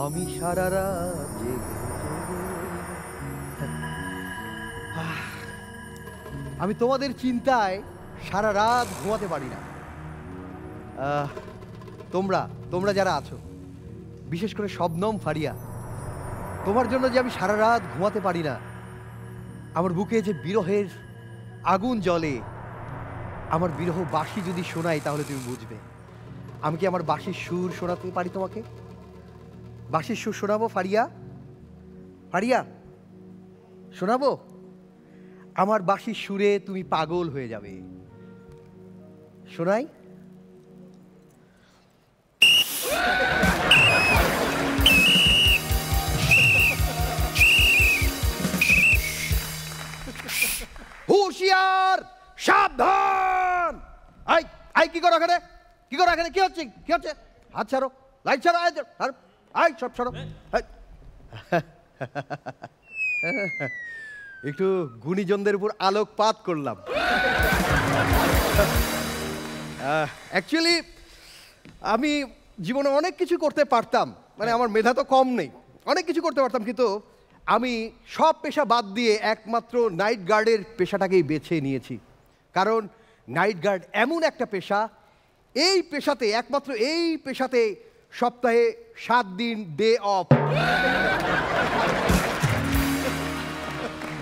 আমি সারা রাত আমি তোমাদের চিন্তায় সারা রাত ঘুমাতে পারি না। তোমরা যারা আছো, বিশেষ করে শবনম, ফারিয়া, তোমার জন্য যে আমি সারা রাত ঘুমাতে পারি না, আমার বুকে যে বিরহের আগুন জ্বলে, আমার বিরহ বাঁশি যদি শোনাই তাহলে তুমি বুঝবে। আমি কি আমার বাঁশির সুর শোনাতে পারি তোমাকে? বাঁশির সুর শোনাবো ফারিয়া? ফারিয়া শোনাবো? আমার বাঁশির সুরে তুমি পাগল হয়ে যাবে। শোনাই? হুঁশিয়ার, সাবধান! আই আই কি করো এখানে? কি করো এখানে? কি হচ্ছে? কি হচ্ছে? হাত ছাড়ো, লাইট ছাড়ো, আই সব ছাড়ো। একটু গুণীজনদের উপর আলোকপাত করলাম। অ্যাকচুয়ালি আমি জীবনে অনেক কিছু করতে পারতাম, মানে আমার মেধা তো কম নেই, অনেক কিছু করতে পারতাম, কিন্তু আমি সব পেশা বাদ দিয়ে একমাত্র নাইট গার্ডের পেশাটাকেই বেছে নিয়েছি। কারণ নাইট গার্ড এমন একটা পেশা, এই পেশাতে, একমাত্র এই পেশাতে সপ্তাহে 7 দিন ডে অফ,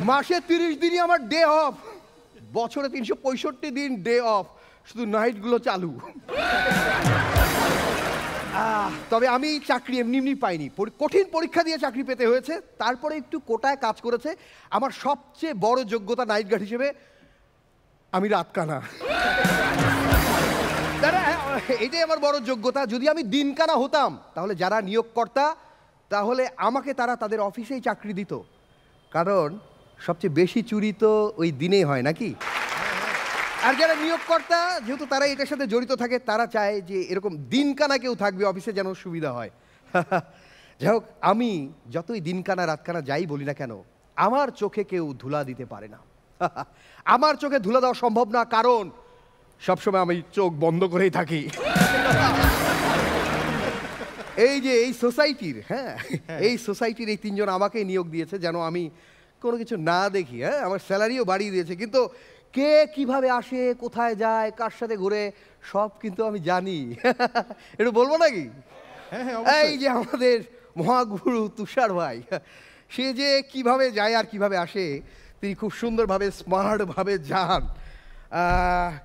মাসে 30 দিনই আমার ডে অফ, বছরে 365 দিন ডে অফ, শুধু নাইটগুলো চালু। তবে আমি চাকরি এমনি এমনি পাইনি, কঠিন পরীক্ষা দিয়ে চাকরি পেতে হয়েছে। তারপরে একটু কোটায় কাজ করেছে। আমার সবচেয়ে বড় যোগ্যতা নাইট গার্ড হিসেবে আমি রাত কানা। এটাই আমার বড় যোগ্যতা। যদি আমি দিন কানা হতাম তাহলে যারা নিয়োগকর্তা, তাহলে আমাকে তারা তাদের অফিসেই চাকরি দিত। কারণ সবচেয়ে বেশি চুরি তো ওই দিনেই হয় নাকি? আর যারা নিয়োগকর্তা, যেহেতু তারা এটার সাথে জড়িত থাকে, তারা চায় যে এরকম দিনকানা কেউ থাকবে অফিসে, যেন সুবিধা হয়। যাই হোক, আমি যতই দিনকানা রাতকানা যাই বলি না কেন, আমার চোখে কেউ ধুলা দিতে পারে না। আমার চোখে ধুলা দেওয়া সম্ভব না, কারণ সবসময় আমি চোখ বন্ধ করেই থাকি। এই যে এই সোসাইটির, এই সোসাইটির এই 3 জন আমাকে নিয়োগ দিয়েছে যেন আমি কোনো কিছু না দেখি। আমার স্যালারিও বাড়িয়ে দিয়েছে, কিন্তু কে কিভাবে আসে, কোথায় যায়, কার সাথে ঘুরে, সব কিন্তু আমি জানি। একটু বলবো নাকি? এই যে আমাদের মহাগুরু তুষার ভাই, সে যে কিভাবে যায় আর কিভাবে আসে, তিনি খুব সুন্দরভাবে স্মার্টভাবে যান,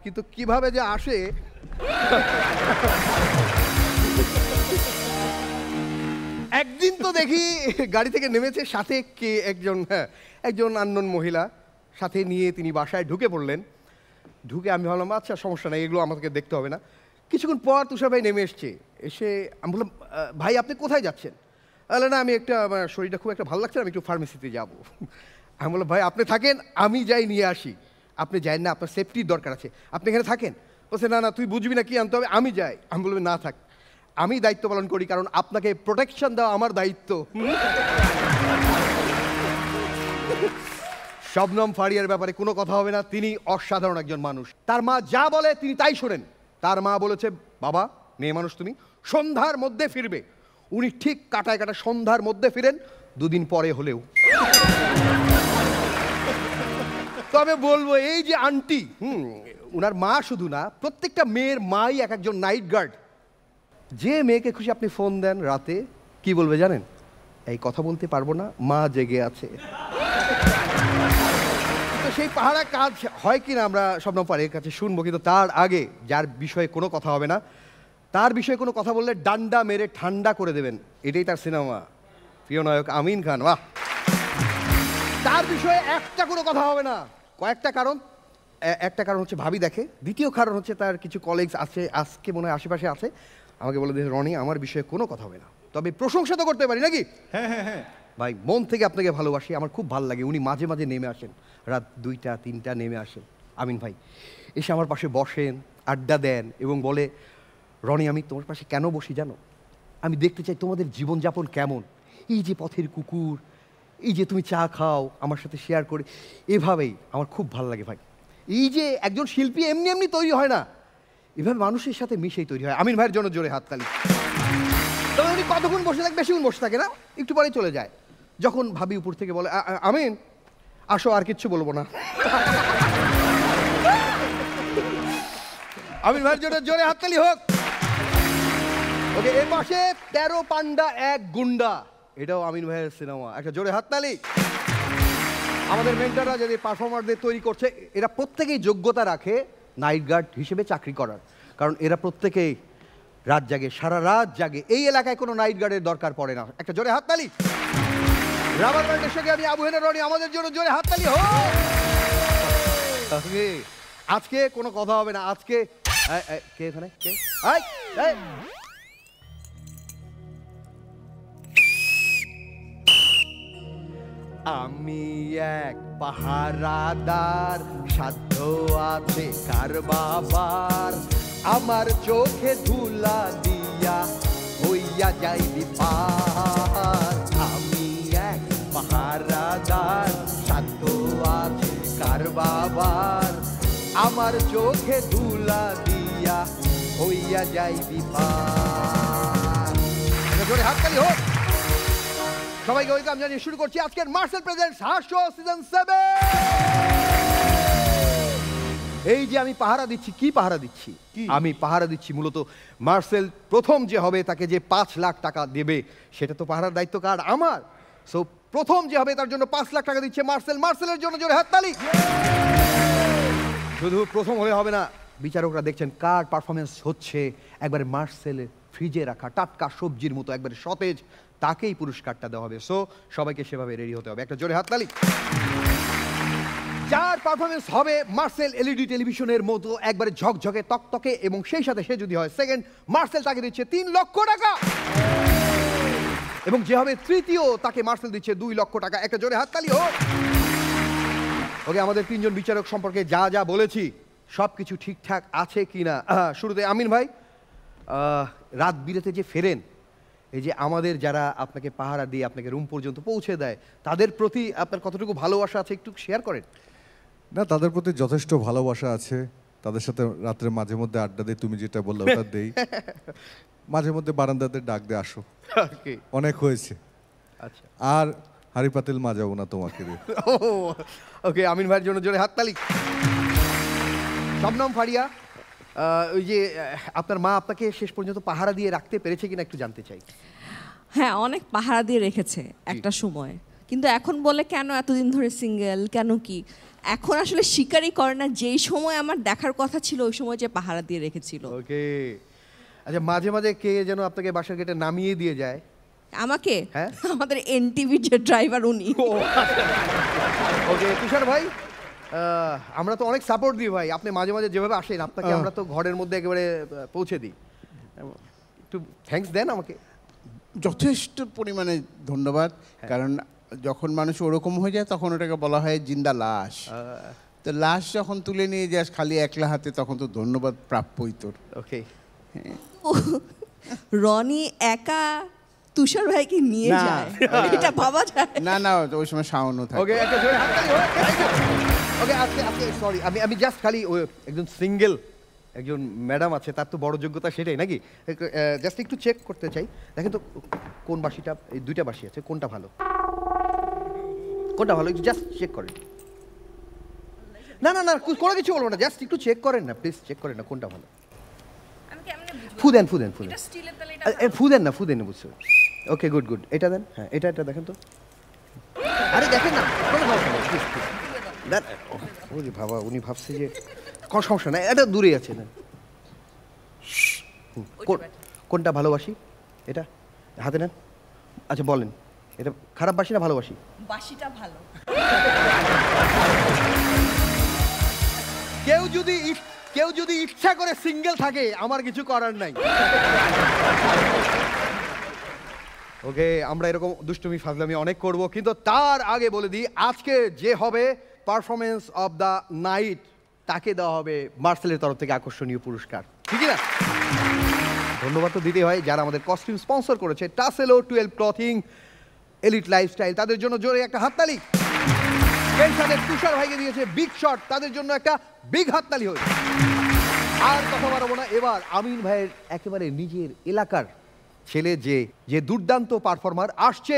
কিন্তু কিভাবে যে আসে, একদিন তো দেখি গাড়ি থেকে নেমেছে, সাথে কে একজন আননোন মহিলা সাথে নিয়ে তিনি বাসায় ঢুকে পড়লেন। ঢুকে আমি ভাবলাম আচ্ছা সমস্যা নেই, এগুলো আমাকে দেখতে হবে না। কিছুক্ষণ পর তুষার ভাই নেমে এসে আমি বললাম, ভাই আপনি কোথায় যাচ্ছেন? বলে না, আমি আমার শরীরটা খুব একটা ভালো লাগছে, আমি একটু ফার্মেসিতে যাবো। আমি বললাম, ভাই আপনি থাকেন, আমি যাই নিয়ে আসি। আপনি যাই না, আপনার সেফটির দরকার আছে, আপনি এখানে থাকেন। বলছে না তুই বুঝবি না, কি আনতে হবে, আমি যাই। আমি বললাম না থাক, আমি দায়িত্ব পালন করি, কারণ আপনাকে প্রোটেকশন দেওয়া আমার দায়িত্ব। শবনম ফারিয়ার ব্যাপারে কোনো কথা হবে না, তিনি অসাধারণ একজন মানুষ। তার মা যা বলে তিনি তাই শোনেন। তার মা বলেছে, বাবা মেয়ে মানুষ তুমি সন্ধ্যার মধ্যে ফিরবে। উনি ঠিক কাটায় সন্ধ্যার মধ্যে ফিরেন, 2 দিন পরে হলেও। তবে বলবো, এই যে আন্টি, উনার মা শুধু না, প্রত্যেকটা মেয়ের মাই একজন নাইট গার্ড। যে মেয়েকে খুশি আপনি ফোন দেন রাতে, কি বলবে জানেন? এই কথা বলতে পারবো না, মা জেগে আছে। তো সেই পাহারা কাজ হয় কিনা আমরা শবনম ফারিয়ার কাছে শুনবো, কিন্তু তার আগে যার বিষয়ে কোনো কথা হবে না, তার বিষয়ে কোনো কথা বললে ডান্ডা মেরে ঠান্ডা করে দেবেন, এটাই তার সিনেমা। প্রিয় নায়ক আমিন খান, বাহ। তার বিষয়ে একটা কোনো কথা হবে না, কয়েকটা কারণ। একটা কারণ হচ্ছে ভাবি দেখে, দ্বিতীয় কারণ হচ্ছে তার কিছু কলিগস আছে, আজকে মনে হয় আশেপাশে আছে, আমাকে বলে দিয়েছে রনি আমার বিষয়ে কোনো কথা হবে না, তবে প্রশংসা তো করতে পারি নাকি? হ্যাঁ হ্যাঁ হ্যাঁ, ভাই মন থেকে আপনাকে ভালোবাসি, আমার খুব ভালো লাগে। উনি মাঝে মাঝে নেমে আসেন, রাত 2টা 3টা নেমে আসেন আমিন ভাই, এসে আমার পাশে বসেন, আড্ডা দেন এবং বলে, রনি আমি তোমার পাশে কেন বসি জানো? আমি দেখতে চাই তোমাদের জীবনযাপন কেমন, এই যে পথের কুকুর, এই যে তুমি চা খাও আমার সাথে শেয়ার করে, এভাবেই আমার খুব ভালো লাগে ভাই। এই যে একজন শিল্পী এমনি এমনি তৈরি হয় না, এভাবে মানুষের সাথে মিশেই তৈরি হয়। আমিন ভাইয়ের জন্য জোরে হাততালি। তবে উনি কতক্ষণ বসে থাকে? বেশিক্ষণ বসে থাকে না, একটু পরেই চলে যায়। যখন ভাবি উপর থেকে বলে, আমিন আসো, আর কিচ্ছু বলবো না। আমিন ভাইয়ের জন্য জোরে হাততালি হোক। ওকে, এর পাশে 13 পান্ডা এক গুন্ডা, এটাও আমিন ভাইয়ের সিনেমা, একটা জোরে হাততালি। আমাদের মেন্টররা যদি পারফর্মারদের তৈরি করছে, এরা প্রত্যেকেই যোগ্যতা রাখে নাইট গার্ড হিসেবে চাকরি করার, কারণ এরা প্রত্যেকেই রাত জাগে, সারা রাত জাগে। এই এলাকায় কোনো নাইট গার্ডের দরকার পড়ে না। একটা জোরে হাততালি। রাবার ব্যান্ডের সঙ্গে আমি আবু হেনা রনি, আমাদের জন্য জোরে হাততালি হোক। আজকে কোনো কথা হবে না। আজকে কে এখানে? কে? আমি এক পাহারাদার, সাধ্য আছে কার বাবার, আমার চোখে ধুলা দিয়া হইয়া যাইবি পার। আমি এক পাহারাদার, সাধ্য আছে কার বাবার, আমার চোখে ধুলা দিয়া হইয়া যাইবি পার। জোরে হাততালি হোক। সবাইকে ওয়েলকাম জানিয়ে শুরু করছি আজকের মার্সেল প্রেজেন্টস হাস্য সিজন 7। এই যে আমি পাহারা দিচ্ছি, কি পাহারা দিচ্ছি? আমি পাহারা দিচ্ছি মূলত মার্সেল প্রথম যে হবে তাকে যে 5 লাখ টাকা দেবে, সেটা তো পাহারার দায়িত্ব কার? আমার। সো প্রথম যে হবে তার জন্য 5 লাখ টাকা দিচ্ছে মার্সেল। মার্সেলের জন্য জোরে হাততালি। শুধু প্রথম হলে হবে না, বিচারকরা দেখছেন কার পারফরমেন্স হচ্ছে একবারে মার্সেলের ফ্রিজে রাখা টাটকা সবজির মতো, একবারে সতেজ, তাকেই পুরস্কারটা দেওয়া হবে। সো সবাইকে সেভাবে রেডি হতে হবে। একটা জোরে হাততালি। যার পারফরমেন্স হবে মার্সেল এলইডি টেলিভিশনের মতো একবারে ঝকঝকে তকতকে, এবং সেই সাথে সে যদি হয় সেকেন্ড, মার্সেল তাকে দিচ্ছে 3 লক্ষ টাকা, এবং যে হবে তৃতীয় তাকে মার্সেল দিচ্ছে 2 লক্ষ টাকা। একটা জোরে হাততালি হোক। ওকে, আমাদের 3 জন বিচারক সম্পর্কে যা যা বলেছি সব কিছু ঠিকঠাক আছে কিনা? শুরুতে আমিন ভাই, রাত বিরেতে যে ফেরেন, এই যে আমাদের যারা আপনাকে পাহারা দিয়ে আপনাকে রুম পর্যন্ত পৌঁছে দেয়, তাদের প্রতি আপনার কতটুকু ভালোবাসা আছে একটু শেয়ার করেন। না, তাদের প্রতি যথেষ্ট ভালোবাসা আছে। তাদের সাথে রাত্রে মাঝে মধ্যে আড্ডা দেই, তুমি যেটা বললে ওটা দেই। মাঝে মধ্যে বারান্দাতে ডাক দিয়ে আসো, অনেক হয়েছে। আচ্ছা, আর হাড়ি পাতিল মাজাবো না তোমাকে দিয়ে। ওকে, আমিন ভাইয়ের জন্য জোরে হাততালি। শবনম ফারিয়া, ওই যে আপনার মা আপনাকে শেষ পর্যন্ত পাহারা দিয়ে রাখতে পেরেছে কিনা একটু জানতে চাই। হ্যাঁ, অনেক পাহারা দিয়ে রেখেছে একটা সময়, কিন্তু এখন বলে কেন এতদিন ধরে সিঙ্গেল, কেন কি? এখন আসলে স্বীকারই করে না যেই সময় আমার দেখার কথা ছিল ওই সময় যে পাহারা দিয়ে রেখেছিল। ওকে, আচ্ছা, মাঝে মাঝে কে যেন আপনাকে বাসার গেটে নামিয়ে দিয়ে যায়? আমাকে? হ্যাঁ, আমাদের এনটিভি যে ড্রাইভার উনি। ওকে, তুষার ভাই, আমরা তো অনেক সাপোর্ট দিই ভাই, আপনি মাঝে মাঝে যেভাবে আসেন আপনাকে আমরা তো ঘরের মধ্যে একেবারে পৌঁছে দিই, একটু থ্যাঙ্কস দেন আমাকে। যথেষ্ট পরিমাণে ধন্যবাদ, কারণ যখন মানুষ ওরকম হয়ে যায় তখন ওটাকে বলা হয় জিন্দা লাশ। তো লাশ যখন তুলে নিয়ে যাস খালি একলা হাতে, তখন তো ধন্যবাদ প্রাপ্যই তোর। ওকে, রনি একা তুষার ভাইকে নিয়ে যায়, এটা ভাবা যায় না? না, ওই সময় শাওনও থাকে। ওকে, একটা জোরে হাততালি হোক। ওকে, আজকে সরি, আমি জাস্ট খালি একজন সিঙ্গেল একজন ম্যাডাম আছে, তার তো বড় যোগ্যতা সেটাই নাকি? জাস্ট একটু চেক করতে চাই, দেখেন তো কোন বাসিটা, এই 2টা বাসি আছে, কোনটা ভালো, কোনটা ভালো, একটু জাস্ট চেক করেন। না না না, কোনো কিছু বলবো না, জাস্ট একটু চেক করেন না প্লিজ, চেক করেন না কোনটা ভালো। ফু দেন, ফু দেন, ফু দেন, ফু দেন না, ফু দেন না, বুঝছো? ওকে, গুড গুড, এটা দেন। হ্যাঁ, এটা দেখেন তো। আরে দেখেন না, কোনো সমস্যা নেই, প্লিজ প্লিজ দেন। ওই বাবা, উনি ভাবছে যে কোনো সমস্যা নাই, এটা দূরে আছে না। কোনটা ভালোবাসি? এটা হাতে নেন। আচ্ছা বলেন, এটা খারাপ বাসি না ভালোবাসি? বাসিটা ভালো। কেউ যদি ইচ্ছা করে সিঙ্গেল থাকে, আমার কিছু করার নাই। ওকে, আমরা এরকম দুষ্টুমি ফাজলামি অনেক করব, কিন্তু তার আগে বলে দিই আজকে যে হবে পারফরমেন্স অফ দ্য নাইট তাকে দেওয়া হবে মার্সেলের তরফ থেকে আকর্ষণীয় পুরস্কার, ঠিক না? ধন্যবাদ তো দিতে হয় যারা আমাদের কস্টিউম স্পন্সর করেছে, টাসেলো 12 ক্লথিং, এলিট লাইফস্টাইল, তাদের জন্য জোরে একটা হাততালি। এর সাথে তুষার ভাইকে দিয়েছে বিগ শট, তাদের জন্য একটা বিগ হাততালি হয়েছে। আর কথা বাড়াবো না, এবার আমিন ভাইয়ের একেবারে নিজের এলাকার ছেলে যে দুর্দান্ত পারফর্মার আসছে,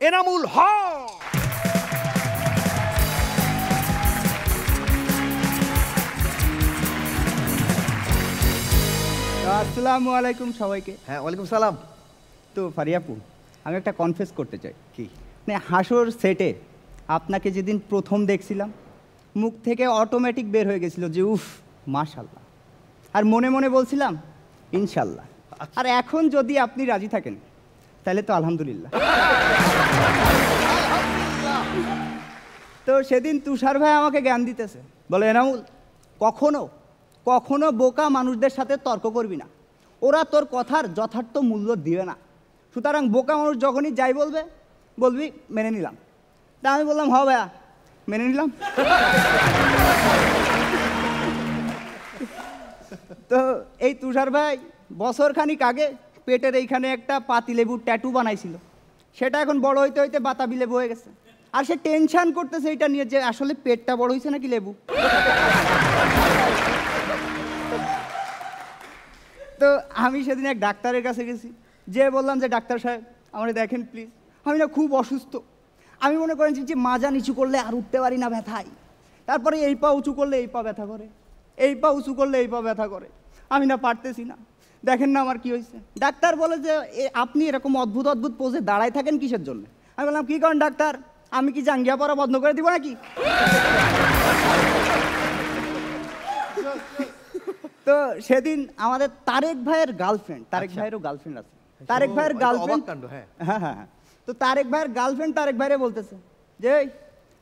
এনামুল হক। আসসালামু আলাইকুম সবাইকে। হ্যাঁ, ওয়ালাইকুম সালাম। তো ফারিয়াপু, আমি একটা কনফেস করতে চাই। কি? মানে হাসর সেটে আপনাকে যেদিন প্রথম দেখছিলাম, মুখ থেকে অটোমেটিক বের হয়ে গেছিল যে উফ মাশাল্লাহ, আর মনে মনে বলছিলাম ইনশাল্লাহ। আর এখন যদি আপনি রাজি থাকেন তাহলে তো আলহামদুলিল্লাহ। তো সেদিন তুষার ভাই আমাকে জ্ঞান দিতেছে, বলে এনামুল, কখনো কখনো বোকা মানুষদের সাথে তর্ক করবি না, ওরা তোর কথার যথার্থ মূল্য দিবে না, সুতরাং বোকা মানুষ যখনই যাই বলবে বলবি মেনে নিলাম। তা আমি বললাম হ ভাইয়া, মেনে নিলাম। তো এই তুষার ভাই বছরখানিক আগে পেটের এইখানে একটা পাতিলেবুর ট্যাটু বানাইছিল, সেটা এখন বড় হইতে হইতে বাতাবি লেবু হয়ে গেছে। আর সে টেনশন করতেছে এটা নিয়ে যে আসলে পেটটা বড় হয়েছে নাকি লেবু। তো আমি সেদিন এক ডাক্তারের কাছে গেছি, যে বললাম যে ডাক্তার সাহেব আমার দেখেন প্লিজ, আমি না খুব অসুস্থ, আমি মনে করেন যে মাজা নিচু করলে আর উঠতে পারি না ব্যথায়, তারপরে এই পা উঁচু করলে এই পা ব্যথা করে, এই পা উঁচু করলে এই পা ব্যথা করে, আমি না পারতেছি না, দেখেন না আমার কি হয়েছে। ডাক্তার বলে যে আপনি এরকম অদ্ভুত অদ্ভুত পোজে দাঁড়ায় থাকেন কিসের জন্য? আমি বললাম কী করেন ডাক্তার, আমি কি জাঙ্গিয়া পরা বন্ধ করে দিব নাকি? তো সেদিন আমাদের তারেক ভাইয়ের গার্লফ্রেন্ড, তারেক ভাইয়েরও গার্লফ্রেন্ড আছে, তারেক ভাইয়ের গার্লফ্রেন্ড, হ্যাঁ হ্যাঁ হ্যাঁ, তো তারেক ভাইয়ের গার্লফ্রেন্ড তারেক ভাইরে বলতেছে যে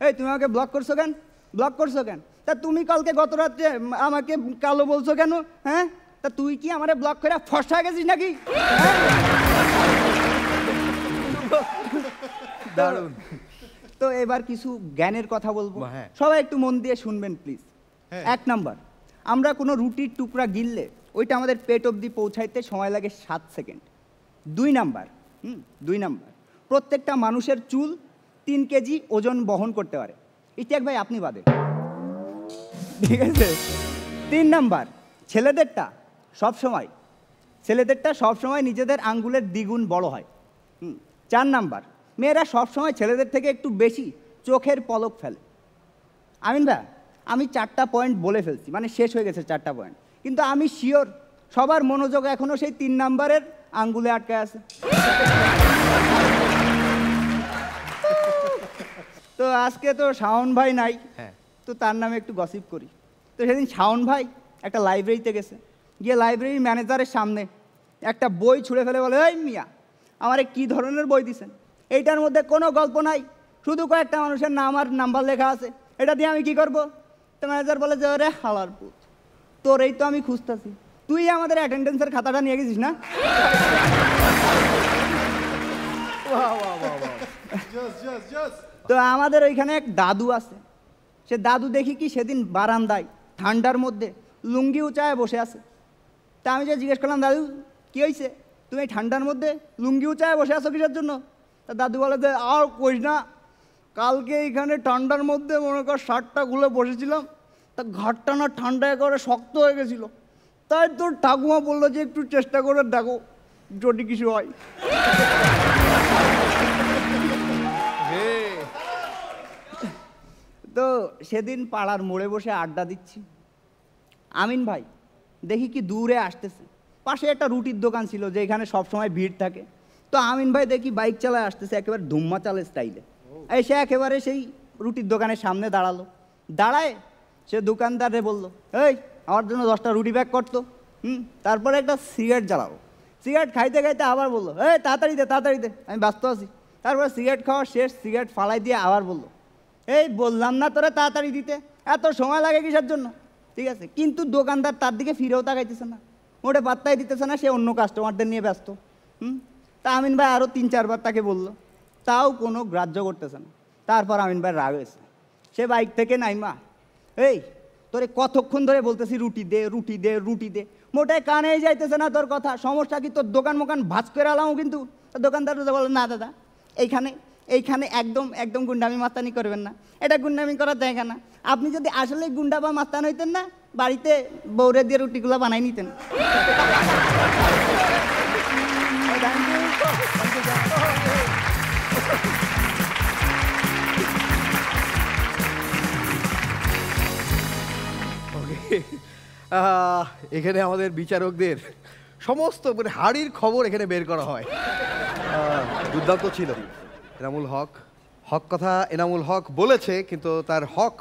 এই তুমি আমাকে ব্লক করছো কেন, ব্লক করছো কেন? তা তুমি কালকে গত রাত্রে আমাকে কালো বলছো কেন? হ্যাঁ, তা তুই কি আমারে ব্লক করে ফসা গেছিস নাকি? দারুণ। তো এবার কিছু জ্ঞানের কথা বলবো, সবাই একটু মন দিয়ে শুনবেন প্লিজ। 1 নাম্বার, আমরা কোনো রুটির টুকরা গিললে ওইটা আমাদের পেট অবধি পৌঁছাইতে সময় লাগে 7 সেকেন্ড। 2 নাম্বার, 2 নাম্বার, প্রত্যেকটা মানুষের চুল 3 কেজি ওজন বহন করতে পারে, ইতিহাস ভাই আপনি বাদে, ঠিক আছে? 3 নাম্বার, ছেলেদেরটা সবসময় নিজেদের আঙ্গুলের দ্বিগুণ বড় হয়। 4 নাম্বার, মেয়েরা সবসময় ছেলেদের থেকে একটু বেশি চোখের পলক ফেলে। আমিন ভাই, আমি 4টা পয়েন্ট বলে ফেলছি, মানে শেষ হয়ে গেছে 4টা পয়েন্ট, কিন্তু আমি শিওর সবার মনোযোগ এখনো সেই 3 নাম্বারের আঙ্গুলে আটকে আছে। তো আজকে তো শাওন ভাই নাই, তো তার নামে একটু গসিপ করি। তো সেদিন শাওন ভাই একটা লাইব্রেরিতে গেছে, গিয়ে লাইব্রেরির ম্যানেজারের সামনে একটা বই ছুঁড়ে ফেলে বলে, এই মিয়া আমারে কি ধরনের বই দিছেন, এইটার মধ্যে কোনো গল্প নাই, শুধু কয়েকটা মানুষের নাম আর নাম্বার লেখা আছে, এটা দিয়ে আমি কি করব? তো ম্যানেজার বলে যে ওরে হালার পুত, তোরেই তো আমি খুঁজতেছি, তুই আমাদের অ্যাটেন্ডেন্সের খাতাটা নিয়ে গেছিস না? তো আমাদের ওইখানে এক দাদু আছে, সে দাদু দেখি কি সেদিন বারান্দায় ঠান্ডার মধ্যে লুঙ্গি উঁচায় বসে আছে। তা আমি যে জিজ্ঞেস করলাম, দাদু কি হয়েছে, তুমি এই ঠান্ডার মধ্যে লুঙ্গি উঁচায় বসে আছো কিসের জন্য? তা দাদু বলে যে আর কইস না, কালকে এইখানে ঠান্ডার মধ্যে মনে কর শার্টটা খুলে বসেছিলাম, তা ঘাটটা না ঠান্ডা একেবারে শক্ত হয়ে গেছিলো, তাই তোর ঠাকুমা বললো যে একটু চেষ্টা করে দেখো যদি কিছু হয়। তো সেদিন পাড়ার মোড়ে বসে আড্ডা দিচ্ছি, আমিন ভাই দেখি কি দূরে আসতেছে, পাশে একটা রুটির দোকান ছিল যেখানে সবসময় ভিড় থাকে। তো আমিন ভাই দেখি বাইক চালায় আসতেছে একেবারে ধুম্মা চালের স্টাইলে, এসে একেবারে সেই রুটির দোকানের সামনে দাঁড়ালো, দাঁড়ায় সে দোকানদারে বলল, এই আমার জন্য 10টা রুটি প্যাক করতো। তারপরে একটা সিগারেট জ্বালাবো, সিগারেট খাইতে খাইতে আবার বললো, এই তাড়াতাড়ি দে, আমি ব্যস্ত আছি। তারপরে সিগারেট খাওয়া শেষ, সিগারেট ফালাই দিয়ে আবার বললো, এই বললাম না তোরা তাড়াতাড়ি দিতে, এত সময় লাগে কিসের জন্য? ঠিক আছে, কিন্তু দোকানদার তার দিকে ফিরেও তাকাইতেছে না, মোটে পাত্তাই দিতেছে না, সে অন্য কাস্টমারদের নিয়ে ব্যস্ত। তা আমিন ভাই আরও 3-4 বার তাকে বলল, তাও কোনো গ্রাহ্য করতেছে না। তারপর আমিন ভাই রাগ হয়েছে, সে বাইক থেকে নাইমা, এই তোরে কতক্ষণ ধরে বলতেছি রুটি দে রুটি দে রুটি দে, মোটাই কানেই যাইতেছে না তোর কথা, সমস্যা কি তোর দোকান মোকান ভাজ করে আলামও কিন্তু। দোকানদার বলে, না দাদা এইখানে একদম গুন্ডামি মাস্তানি করবেন না, এটা গুন্ডামি করার জায়গা না, আপনি যদি আসলে গুন্ডা বা মাস্তান হইতেন না বাড়িতে বউরে দিয়ে রুটিগুলো বানাই নিতেন। এখানে আমাদের বিচারকদের সমস্ত মানে হাড়ির খবর এখানে বের করা হয়। দুর্দান্ত ছিল। এনামুল হক কথা এনামুল হক বলেছে, কিন্তু তার হক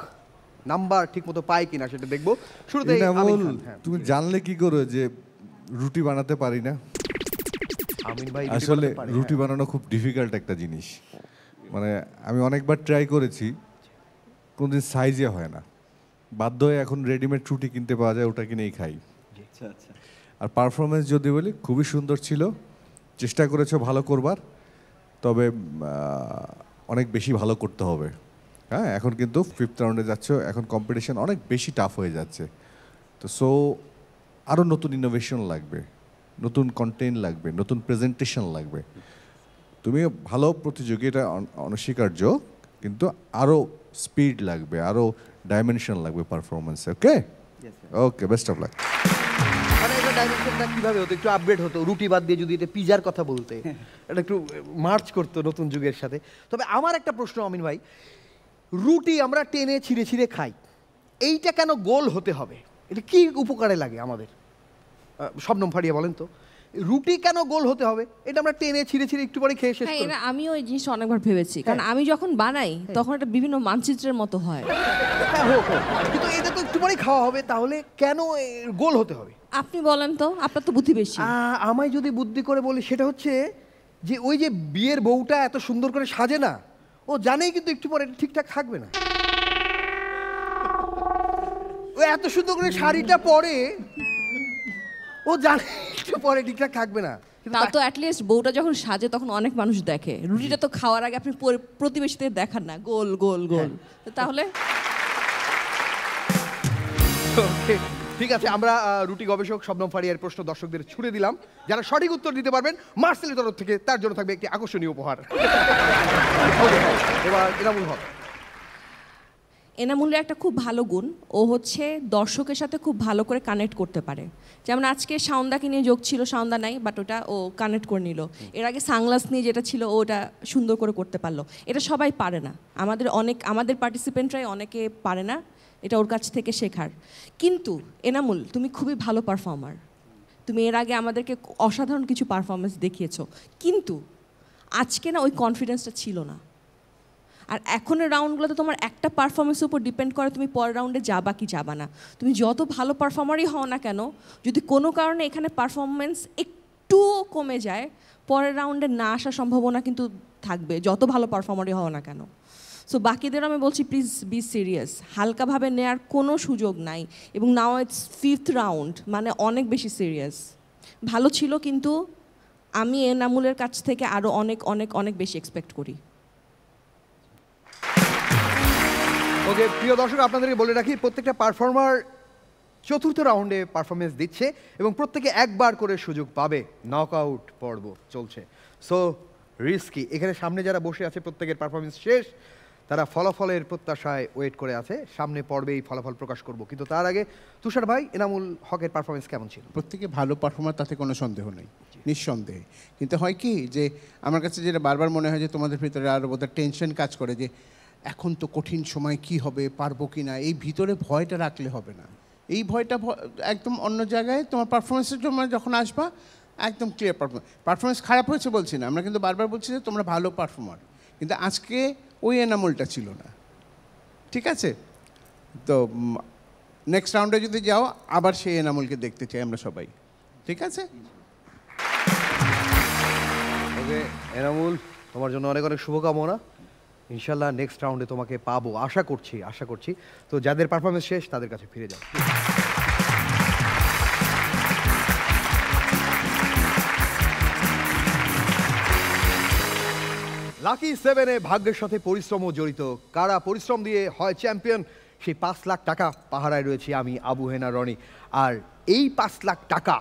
নাম্বার ঠিক মতো পায় কিনা সেটা দেখবো। শুরুতে তুমি জানলে কি করে যে রুটি বানাতে পারি না? আমিন ভাই আসলে রুটি বানানো খুব ডিফিকাল্ট একটা জিনিস, মানে আমি অনেকবার ট্রাই করেছি, কোনদিন সাইজে হয় না, বাধ্য হয়ে এখন রেডিমেড রুটি কিনতে পাওয়া যায়, ওটা কিনেই খাই। আর পারফরমেন্স যদি বলি খুবই সুন্দর ছিল, চেষ্টা করেছো ভালো করবার, তবে অনেক বেশি ভালো করতে হবে। হ্যাঁ, এখন কিন্তু 5th রাউন্ডে যাচ্ছ, এখন কম্পিটিশন অনেক বেশি টাফ হয়ে যাচ্ছে, তো সো আরও নতুন ইনোভেশন লাগবে, নতুন কন্টেন্ট লাগবে, নতুন প্রেজেন্টেশন লাগবে। তুমি ভালো প্রতিযোগী, এটা অনস্বীকার্য, কিন্তু আরও স্পিড লাগবে, আরও ডাইমেনশন লাগবে পারফরমেন্সে। ওকে ওকে, বেস্ট অফ লাক। মানে এটা ডাইমেনশনটা কিভাবে হতো, একটু আপগ্রেড হতো, রুটি বাদ দিয়ে যদি এটা পিজার কথা বলতে, এটা একটু মার্চ করতো নতুন যুগের সাথে। তবে আমার একটা প্রশ্ন আমিন ভাই, রুটি আমরা টেনে ছিঁড়ে ছিঁড়ে খাই, এইটা কেন গোল হতে হবে? এটা কি উপকারে লাগে আমাদের? শবনম ফারিয়া বলেন তো, রুটি কেন গোল হতে হবে? এটা আমরা টেনে ছিঁড়ে ছিঁড়ে একটু পরে খেয়ে শেষ করি। হ্যাঁ, আমিও এই জিনিসটা অনেকবার ভেবেছি, কারণ আমি যখন বানাই তখন এটা বিভিন্ন মানচিত্রের মতো হয়। কিন্তু এটা তো একটু পরেই খাওয়া হবে, তাহলে কেন গোল হতে হবে? আপনি বলেন তো, আপনার তো বুদ্ধি বেশি। আমায় যদি বুদ্ধি করে বলি, সেটা হচ্ছে যে ওই যে বিয়ের বউটা এত সুন্দর করে সাজে না, ও জানেই কিন্তু একটু পরে এটা ঠিকঠাক থাকবে না। ও এত সুন্দর করে শাড়িটা পরে, ও জানে একটু পরে ঠিকঠাক থাকবে না। তাও তো অ্যাটলিস্ট বউটা যখন সাজে তখন অনেক মানুষ দেখে, রুটিটা তো খাওয়ার আগে আপনি প্রতিবেশীদের দেখান না গোল গোল গোল, তাহলে ঠিক আছে। আমরা রুটি গবেষক শবনম ফারিয়ার প্রশ্ন দর্শকদের ছুড়ে দিলাম, যারা সঠিক উত্তর দিতে পারবেন মার্সেলের তরফ থেকে তার জন্য থাকবে একটি আকর্ষণীয় উপহার। এবার এনামুল হক। এনামুলের একটা খুব ভালো গুণ, ও হচ্ছে দর্শকের সাথে খুব ভালো করে কানেক্ট করতে পারে। যেমন আজকে সাউন্দাকে নিয়ে যোগ ছিল, সাউন্দা নাই, বাট ওটা ও কানেক্ট করে নিল। এর আগে সাংলাস নিয়ে যেটা ছিল ওটা সুন্দর করে করতে পারলো। এটা সবাই পারে না, আমাদের পার্টিসিপেন্টরাই অনেকে পারে না, এটা ওর কাছ থেকে শেখার। কিন্তু এনামুল, তুমি খুবই ভালো পারফর্মার, তুমি এর আগে আমাদেরকে অসাধারণ কিছু পারফরমেন্স দেখিয়েছো, কিন্তু আজকে না ওই কনফিডেন্সটা ছিল না। আর এখনের রাউন্ডগুলোতে তোমার একটা পারফরমেন্সের উপর ডিপেন্ড করে তুমি পরের রাউন্ডে যাবা কি যাবা না। তুমি যত ভালো পারফর্মারই হও না কেন, যদি কোনো কারণে এখানে পারফরমেন্স একটুও কমে যায়, পরের রাউন্ডে না আসার সম্ভাবনা কিন্তু থাকবে, যত ভালো পারফর্মারই হও না কেন। সো বাকিদের আমি বলছি, প্লিজ বি সিরিয়াস, হালকাভাবে নেওয়ার কোনো সুযোগ নাই। এবং নাও ইটস 5th রাউন্ড, মানে অনেক বেশি সিরিয়াস। ভালো ছিল, কিন্তু আমি এনামুলের কাছ থেকে আরও অনেক অনেক অনেক বেশি এক্সপেক্ট করি। ওকে, প্রিয় দর্শক, আপনাদেরকে বলে রাখি, প্রত্যেকটা পারফর্মার 4th রাউন্ডে পারফরমেন্স দিচ্ছে এবং প্রত্যেকে একবার করে সুযোগ পাবে। নকআউট পর্ব চলছে, সো রিস্কি। এখানে সামনে যারা বসে আছে প্রত্যেকের পারফরমেন্স শেষ, তারা ফলাফলের প্রত্যাশায় ওয়েট করে আছে, সামনে পর্বে এই ফলাফল প্রকাশ করব। কিন্তু তার আগে তুষার ভাই, এনামুল হকের পারফরমেন্স কেমন ছিল? প্রত্যেকে ভালো পারফর্মার, তাতে কোনো সন্দেহ নেই, নিঃসন্দেহে। কিন্তু হয় কি, যে আমার কাছে যেটা বারবার মনে হয় যে তোমাদের ভিতরে আরও বোধহয় টেনশন কাজ করে, যে এখন তো কঠিন সময়, কি হবে, পারবো কি না, এই ভিতরে ভয়টা রাখলে হবে না। এই ভয়টা একদম অন্য জায়গায়, তোমার পারফরমেন্সের জন্য যখন আসবা একদম ক্লিয়ার পারফরমেন্স খারাপ হয়েছে বলছি না, আমরা কিন্তু বারবার বলছি যে তোমরা ভালো পারফর্মার, কিন্তু আজকে ওই এনামুলটা ছিল না, ঠিক আছে? তো নেক্সট রাউন্ডে যদি যাও, আবার সেই এনামুলকে দেখতে চাই আমরা সবাই, ঠিক আছে? ওকে এনামুল, তোমার জন্য অনেক অনেক শুভকামনা। ইনশাল্লাহ নেক্সট রাউন্ডে তোমাকে পাবো, আশা করছি। তো যাদের পারফরমেন্স শেষ তাদের কাছে ফিরে যাও। লাকি 7-এ ভাগ্যের সাথে পরিশ্রমও জড়িত। কারা পরিশ্রম দিয়ে হয় চ্যাম্পিয়ন, সেই 5 লাখ টাকা পাহারায় রয়েছি আমি, আবু হেনা, রনি। আর এই 5 লাখ টাকা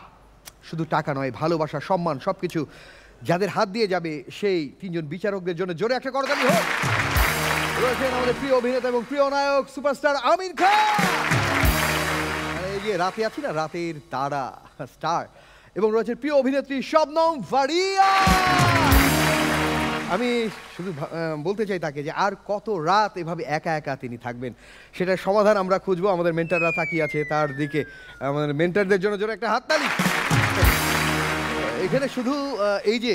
শুধু টাকা নয়, ভালোবাসা, সম্মান, সব কিছু যাদের হাত দিয়ে যাবে সেই 3 জন বিচারকদের জন্য জোরে একটা করতালি হোক। রয়েছেন আমাদের প্রিয় অভিনেতা এবং প্রিয় নায়ক সুপারস্টার আমিন খান। এই যে রাতে আছি না, রাতের তারা স্টার। এবং রয়েছে প্রিয় অভিনেত্রী শবনম ফারিয়া। আমি শুধু বলতে চাই তাকে যে আর কত রাত এভাবে একা একা তিনি থাকবেন, সেটার সমাধান আমরা খুঁজবো। আমাদের মেন্টাররা তাকিয়ে আছে তার দিকে, আমাদের মেন্টারদের জন্য জোরে একটা হাততালি। এখানে শুধু এই যে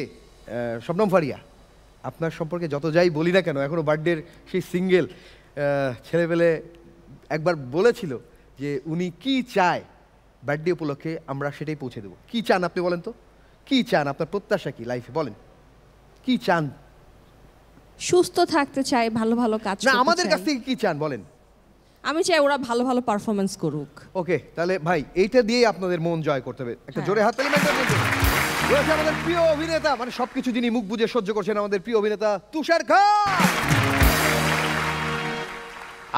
শবনম ফারিয়া, আপনার সম্পর্কে যত যাই বলি না কেন, এখনও বার্থডের সেই সিঙ্গেল ছেলেবেলে একবার বলেছিল যে উনি কি চায় বার্থডে উপলক্ষে, আমরা সেটাই পৌঁছে দেবো। কি চান আপনি বলেন তো, কি চান, আপনার প্রত্যাশা কি লাইফে, বলেন কি চান? সুস্থ থাকতে চাই, ভালো ভালো কাজ না, করতে আমাদের চাই। কাছ থেকে কি চান বলেন? আমি চাই ওরা ভালো ভালো পারফরমেন্স করুক। ওকে, তাহলে ভাই এইটা দিয়েই আপনাদের মন জয় করতে হবে। একটা জোরে হাততালি মেন্টারদের জন্য। রয়েছে আমাদের প্রিয় অভিনেতা, মানে সবকিছু যিনি মুখ বুজে সহ্য করছেন, আমাদের প্রিয় অভিনেতা তুষার খান।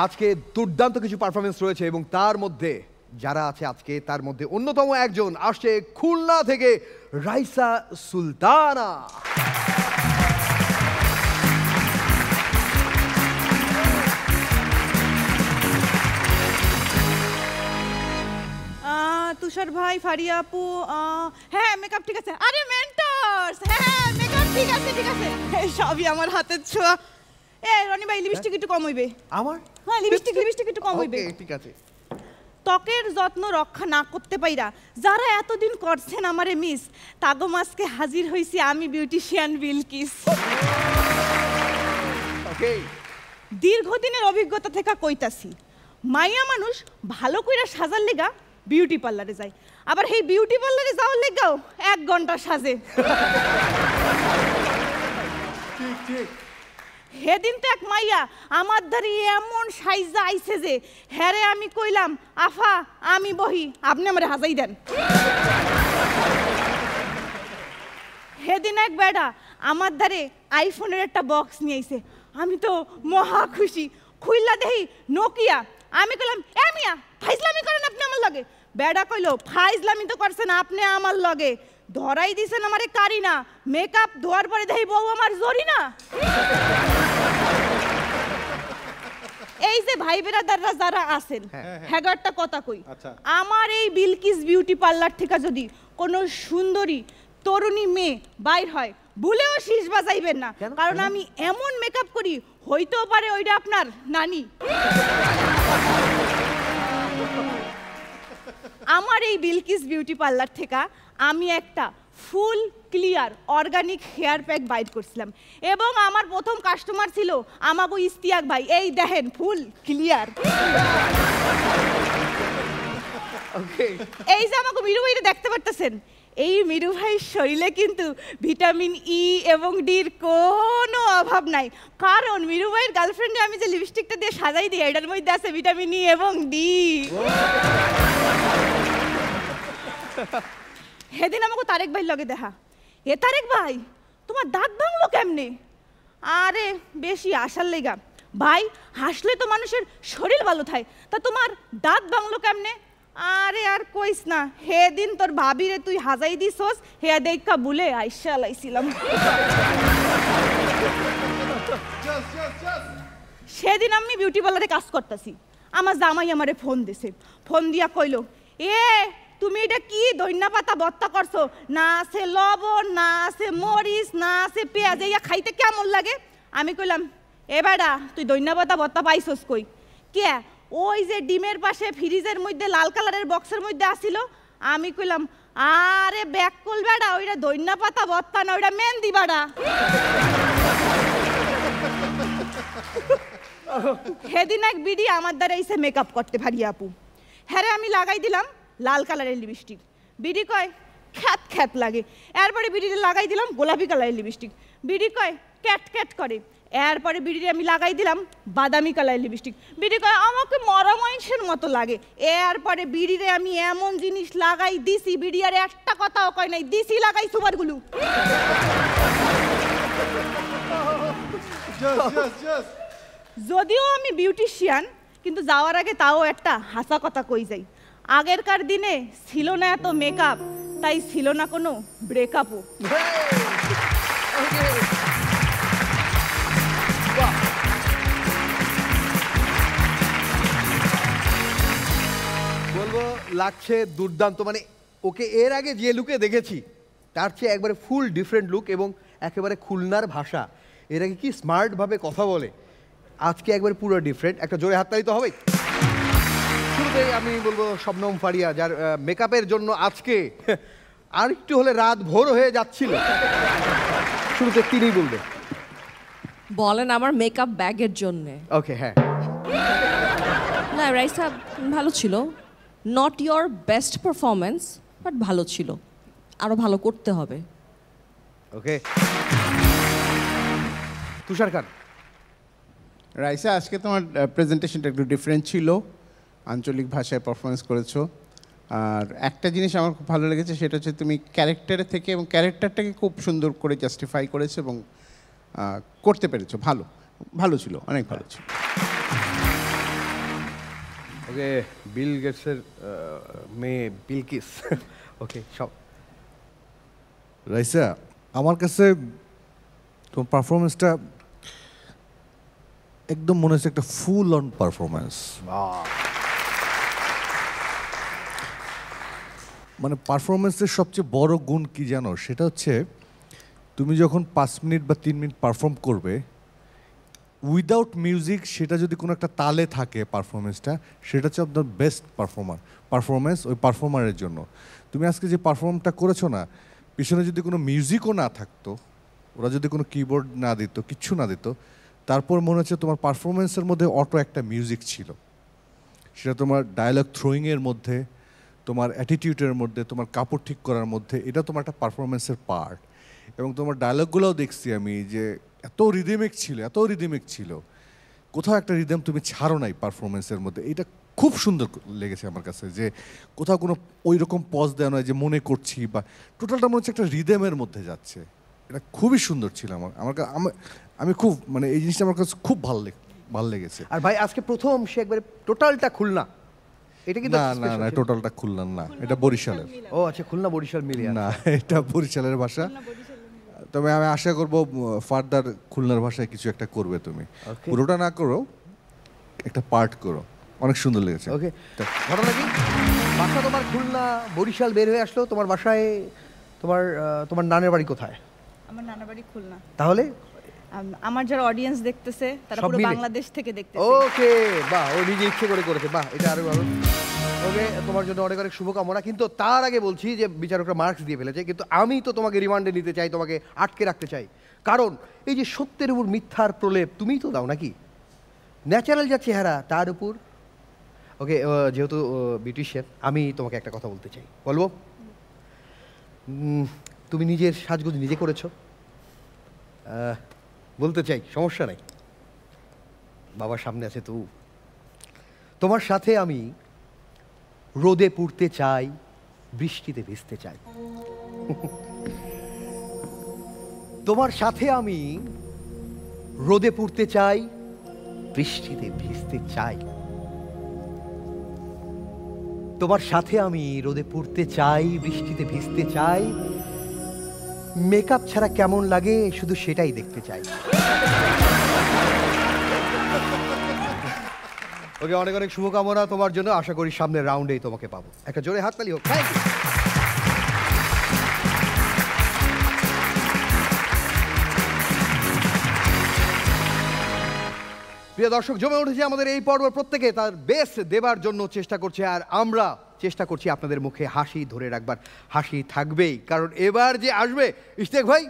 আজকে দুর্দান্ত কিছু পারফরমেন্স রয়েছে এবং তার মধ্যে যারা আছে আজকে তার মধ্যে অন্যতম একজন আসছে খুলনা থেকে, রাইসা সুলতানা। তুষার ভাই, ফারিয়া আপু, হ্যাঁ মেকআপ ঠিক আছে। আরে মেন্টরস, হ্যাঁ মেকআপ ঠিক আছে ঠিক আছে, সবই আমার হাতের ছোঁয়া। এ রনি ভাই, লিপস্টিক একটু কম হইবে আমার? হ্যাঁ লিপস্টিক একটু কম হইবে। ওকে, ঠিক আছে। ত্বকের যত্ন রক্ষা না করতে পাইরা যারা এতদিন করছেন আমারে মিস, তাগো মাসকে হাজির হইছি আমি, বিউটিশিয়ান বিলকিস। ওকে, দীর্ঘদিনের অভিজ্ঞতা থেকে কইতাছি, মাইয়া মানুষ ভালো কইরা সাজার লেগা বিউটি পার্লারে যায়, আবার এই বিউটি পার্লারে যাওয়ার লেগাও 1 ঘন্টা সাজে। সেদিন তো এক মাইয়া আমার ধারে এমন সাইজা আইছে যে হ্যারে আমি কইলাম, আফা আমি বহি, আপনি আমারে হাজাই দেন। সেদিন এক বেড়া আমার ধারে আইফোনের একটা বক্স নিয়ে আইছে, আমি তো মহা খুশি, খুইলা দেহি নোকিয়া। আমি কইলাম, এ মিয়া ফাইজলামি করেন আপনি আমার লগে? বেড়া কইলো, ফাইজলামি তো করছেন আপনি আমার লগে, ধরাই দিছেন আমারে কারিনা, মেকআপ ধোয়ার পরে দেহি বউ আমার জরিনা। এই যে ভাই বেরাদাররা যারা আছেন, হ্যাঁ একটা কথা কই, আমার এই বিলকিস বিউটি পার্লার থেকে যদি কোনো সুন্দরী তরুণী মেয়ে বাইর হয়, ভুলেও শীষ বাজাইবেন না, কারণ আমি এমন মেকআপ করি হইতেও পারে ওইটা আপনার নানি। আমার এই বিলকিস বিউটি পার্লার থেকে আমি একটা full clear organic hair pack বাইর করছিলাম, এবং আমার প্রথম কাস্টমার ছিল আমাগো ইস্তিয়াক ভাই। এই দেখেন ফুল ক্লিয়ার। এই যে আমাকে মিরু ভাইরে দেখতে পারতেছেন, এই মিরু ভাইয়ের শরীরে কিন্তু ভিটামিন ই এবং ডির কোনো অভাব নাই, কারণ মিরু ভাইয়ের গার্লফ্রেন্ডে আমি যে লিপস্টিকটা দিয়ে সাজাই দিই, এটার মধ্যে আছে ভিটামিন ই এবং ডি। সেদিন আমাকে তারেক ভাইয়ের লগে দেখা, এ তারেক ভাই তোমার দাঁত ভাঙলো কেমনে? আরে বেশি আসার লেগা ভাই, হাসলে তো মানুষের শরীর ভালো থাকে, তা তোমার দাঁত ভাঙলো কেমনে? আরে আর কইস না, সেদিন তোর ভাবিরে তুই হাজাই দিছস, হে দেখা বুলে আইসা লাইছিলাম। সেদিন আমি বিউটি পার্লারে কাজ করতেছি, আমার জামাই আমারে ফোন দিছে, ফোন দিয়া কইলো, এ তুমি এটা কি ধনিয়া পাতা ভর্তা করছো, না আছে লবণ, না আছে মরিচ, না আছে পেঁয়াজ, ইয়া খাইতে কেমন লাগে? আমি কইলাম, এ বেড়া তুই ধনিয়া পাতা ভর্তা পাইছস কই? কে? ওই যে ডিমের পাশে ফ্রিজের মধ্যে লাল কালারের বক্সের মধ্যে আসিল। আমি কইলাম, আরে ব্যাক কল বেড়া, ওইটা ধনিয়া পাতা ভর্তা না, ওইটা মেহেন্দি বাড়া। সেদিন এক বিডি আমার দ্বারা এসে মেকআপ করতে পারি আপু, হ্যাঁ আমি লাগাই দিলাম লাল কালারের লিপস্টিক, বিডি কয় খ্যাত খ্যাত লাগে, এরপরে বিডিতে লাগাই দিলাম গোলাপি কালারের লিপস্টিক, বিডি কয় ক্যাট ক্যাট করে, এরপরে বিডিতে আমি লাগাই দিলাম বাদামি কালারের লিপস্টিক, বিডি কয় আমাকে মরা মাংসের মতো লাগে, এরপরে বিডিতে আমি এমন জিনিস লাগাই দিছি, বিডি আর একটা কথাও কয় নাই, দিছি লাগাই সুপারগুলো। যদিও আমি বিউটিশিয়ান, কিন্তু যাওয়ার আগে তাও একটা হাসা কথা কই যাই। আগেরকার দিনে ছিল না এত মেকআপ, তাই ছিল না কোনো ব্রেকআপও। বলবো লাগছে দুর্দান্ত, মানে ওকে এর আগে যে লুকে দেখেছি তার চেয়ে একবারে ফুল ডিফারেন্ট লুক এবং একেবারে খুলনার ভাষা। এর আগে কি স্মার্টভাবে কথা বলে, আজকে একবারে পুরো ডিফারেন্ট। একটা জোরে হাততালি তো হবেই। শুরুতেই আমি বলবো শবনম ফারিয়া, যার মেকআপের জন্য আজকে আর একটু হলে রাত ভোর হয়ে যাচ্ছিল। শুরুতে তিনিই বলবে। বলেন আমার মেকআপ ব্যাগের জন্যে। ওকে, হ্যাঁ। না রাইসা ভালো ছিল, not your best performance, but ভালো ছিল, আরো ভালো করতে হবে। ওকে, তুষার খান। রাইসা, আজকে তোমার প্রেজেন্টেশনটা একটু ডিফারেন্ট ছিল, আঞ্চলিক ভাষায় পারফরমেন্স করেছো। আর একটা জিনিস আমার খুব ভালো লেগেছে, সেটা হচ্ছে তুমি ক্যারেক্টারের থেকে এবং ক্যারেক্টারটাকে খুব সুন্দর করে জাস্টিফাই করেছো এবং করতে পেরেছো। ভালো ভালো ছিল, অনেক ভালো ছিল। ওকে, বিল গেটসের মেয়ে বিলকিস। ওকে, সব রাইসা, আমার কাছে তোমার পারফরমেন্সটা একদম মনে হচ্ছে একটা ফুল অন পারফরমেন্স। মানে পারফরমেন্সের সবচেয়ে বড় গুণ কি জানো, সেটা হচ্ছে তুমি যখন 5 মিনিট বা 3 মিনিট পারফর্ম করবে উইদাউট মিউজিক, সেটা যদি কোনো একটা তালে থাকে পারফরমেন্সটা, সেটা হচ্ছে আপনার বেস্ট পারফরমেন্স ওই পারফর্মারের জন্য। তুমি আজকে যে পারফর্মটা করেছো না, পিছনে যদি কোনো মিউজিকও না থাকতো, ওরা যদি কোনো কিবোর্ড না দিত, কিচ্ছু না দিত, তারপর মনে হচ্ছে তোমার পারফরমেন্সের মধ্যে অটো একটা মিউজিক ছিল। সেটা তোমার ডায়ালগ থ্রোয়িংয়ের মধ্যে, তোমার অ্যাটিটিউডের মধ্যে, তোমার কাপড় ঠিক করার মধ্যে, এটা তোমার একটা পারফরমেন্সের পার্ট। এবং তোমার ডায়লগগুলোও দেখছি আমি যে এত রিদমিক ছিল, কোথাও একটা রিদম তুমি ছাড়ো নাই পারফরমেন্সের মধ্যে। এটা খুব সুন্দর লেগেছে আমার কাছে, যে কোথাও কোনো ওই রকম পজ দেওয়া নয় যে মনে করছি, বা টোটালটা মনে হচ্ছে একটা রিদমের মধ্যে যাচ্ছে। এটা খুবই সুন্দর ছিল আমি খুব, মানে এই জিনিসটা আমার কাছে খুব ভালো লেগেছে। আর ভাই আজকে প্রথম সে একবারে টোটালটা খুলনা, এটা কি? না, টোটালটা খুলনার না, এটা বরিশালের। ও আচ্ছা, খুলনা বরিশাল মিলিয়ে না, এটা বরিশালের ভাষা। তবে আমি আশা করব ফার্দার খুলনার ভাষায় কিছু একটা করবে তুমি। পুরোটা না করো, একটা পার্ট করো, অনেক সুন্দর লেগেছে। ওকে, ঘটনা কি বাসা তোমার খুলনা বরিশাল বের হয়ে আসলো, তোমার বাসায় তোমার নানের বাড়ি কোথায়? আমার নানা বাড়ি খুলনা। তাহলে আমার যারা অডিয়েন্স দেখতেছে তারা পুরো বাংলাদেশ থেকে দেখতেছে। ওকে, বাহ, ও নিজে ইচ্ছে করে করেছে, বাহ, এটা আরো ভালো। ওকে, তোমার জন্য অনেক অনেক শুভকামনা। কিন্তু তার আগে বলছি যে বিচারকরা মার্কস দিয়ে ফেলেছে, কিন্তু আমি তো তোমাকে রিমান্ডে নিতে চাই, তোমাকে আটকে রাখতে চাই। কারণ এই যে সত্যের উপর মিথ্যার প্রলেপ তুমিই তো দাও নাকি, ন্যাচারাল যা চেহারা তার উপর। ওকে, যেহেতু বিউটিশিয়ান, আমি তোমাকে একটা কথা বলতে চাই। বলবো? তুমি নিজের সাজগোজ নিজে করেছো? বলতে চাই, সমস্যা নাই, বাবার সামনে আছে তো। তোমার সাথে আমি রোদে পুড়তে চাই, বৃষ্টিতে ভিজতে চাই। তোমার সাথে আমি রোদে পুড়তে চাই, বৃষ্টিতে ভিজতে চাই। তোমার সাথে আমি রোদে পুড়তে চাই, বৃষ্টিতে ভিজতে চাই। মেকআপ ছাড়া কেমন লাগে শুধু সেটাই দেখতে চাই। ওকে, অনেক অনেক শুভকামনা তোমার জন্য। আশা করি সামনের রাউন্ডেই তোমাকে পাবো। একটা জোরে হাততালি হোক। Thank you. প্রিয় দর্শক, জমে উঠেছে আমাদের এই পর্ব। প্রত্যেকে তার বেস্ট দেবার জন্য চেষ্টা করছে, আর আমরা চেষ্টা করছি আপনাদের মুখে হাসি ধরে রাখবার। হাসি থাকবেই, কারণ এবার যে আসবে ইশতেক ভাই,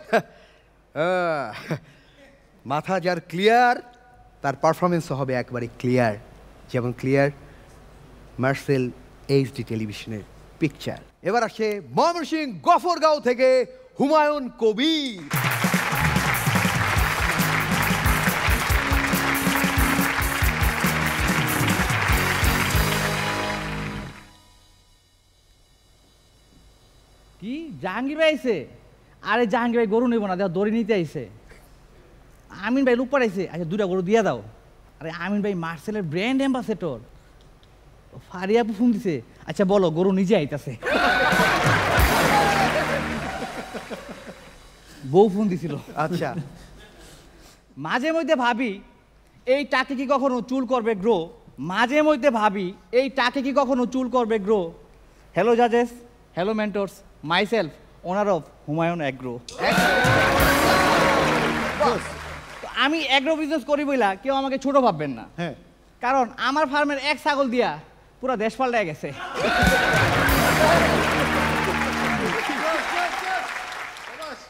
মাথা যার ক্লিয়ার, তার পারফরমেন্সও হবে একবারে ক্লিয়ার, যেমন ক্লিয়ার মার্সেল এইচডি টেলিভিশনের পিকচার। এবার আসছে ময়মনসিংহ গফরগাঁও থেকে হুমায়ুন কবির। কি জাহাঙ্গীর ভাই আইছে? আরে জাহাঙ্গীর ভাই গরু নেব না, দেওয়া দড়ি নিতে আইছে। আমিন ভাই লোক পাঠাইছে, আচ্ছা 2টা গরু দিয়ে দাও। আরে আমিন ভাই মার্সেলের ব্র্যান্ড অ্যাম্বাসেডর। ফারিয়া আপু ফোন দিছে, আচ্ছা বলো গরু নিজে আইতাছে। বউ ফোন দিছিল। আচ্ছা মাঝে মধ্যে ভাবি এই টাকে কি কখনো চুল করবে গ্রো, মাঝে মধ্যে ভাবি এই টাকে কি কখনো চুল করবে গ্রো। হ্যালো জাজেস, hello mentors, myself owner of Humayun agro. আমি অ্যাগ্রো বিজনেস করি বইলা কেউ আমাকে ছোট ভাববেন না, হ্যাঁ কারণ আমার ফার্মের এক ছাগল দিয়া পুরো দেশ পাল্টে গেছে।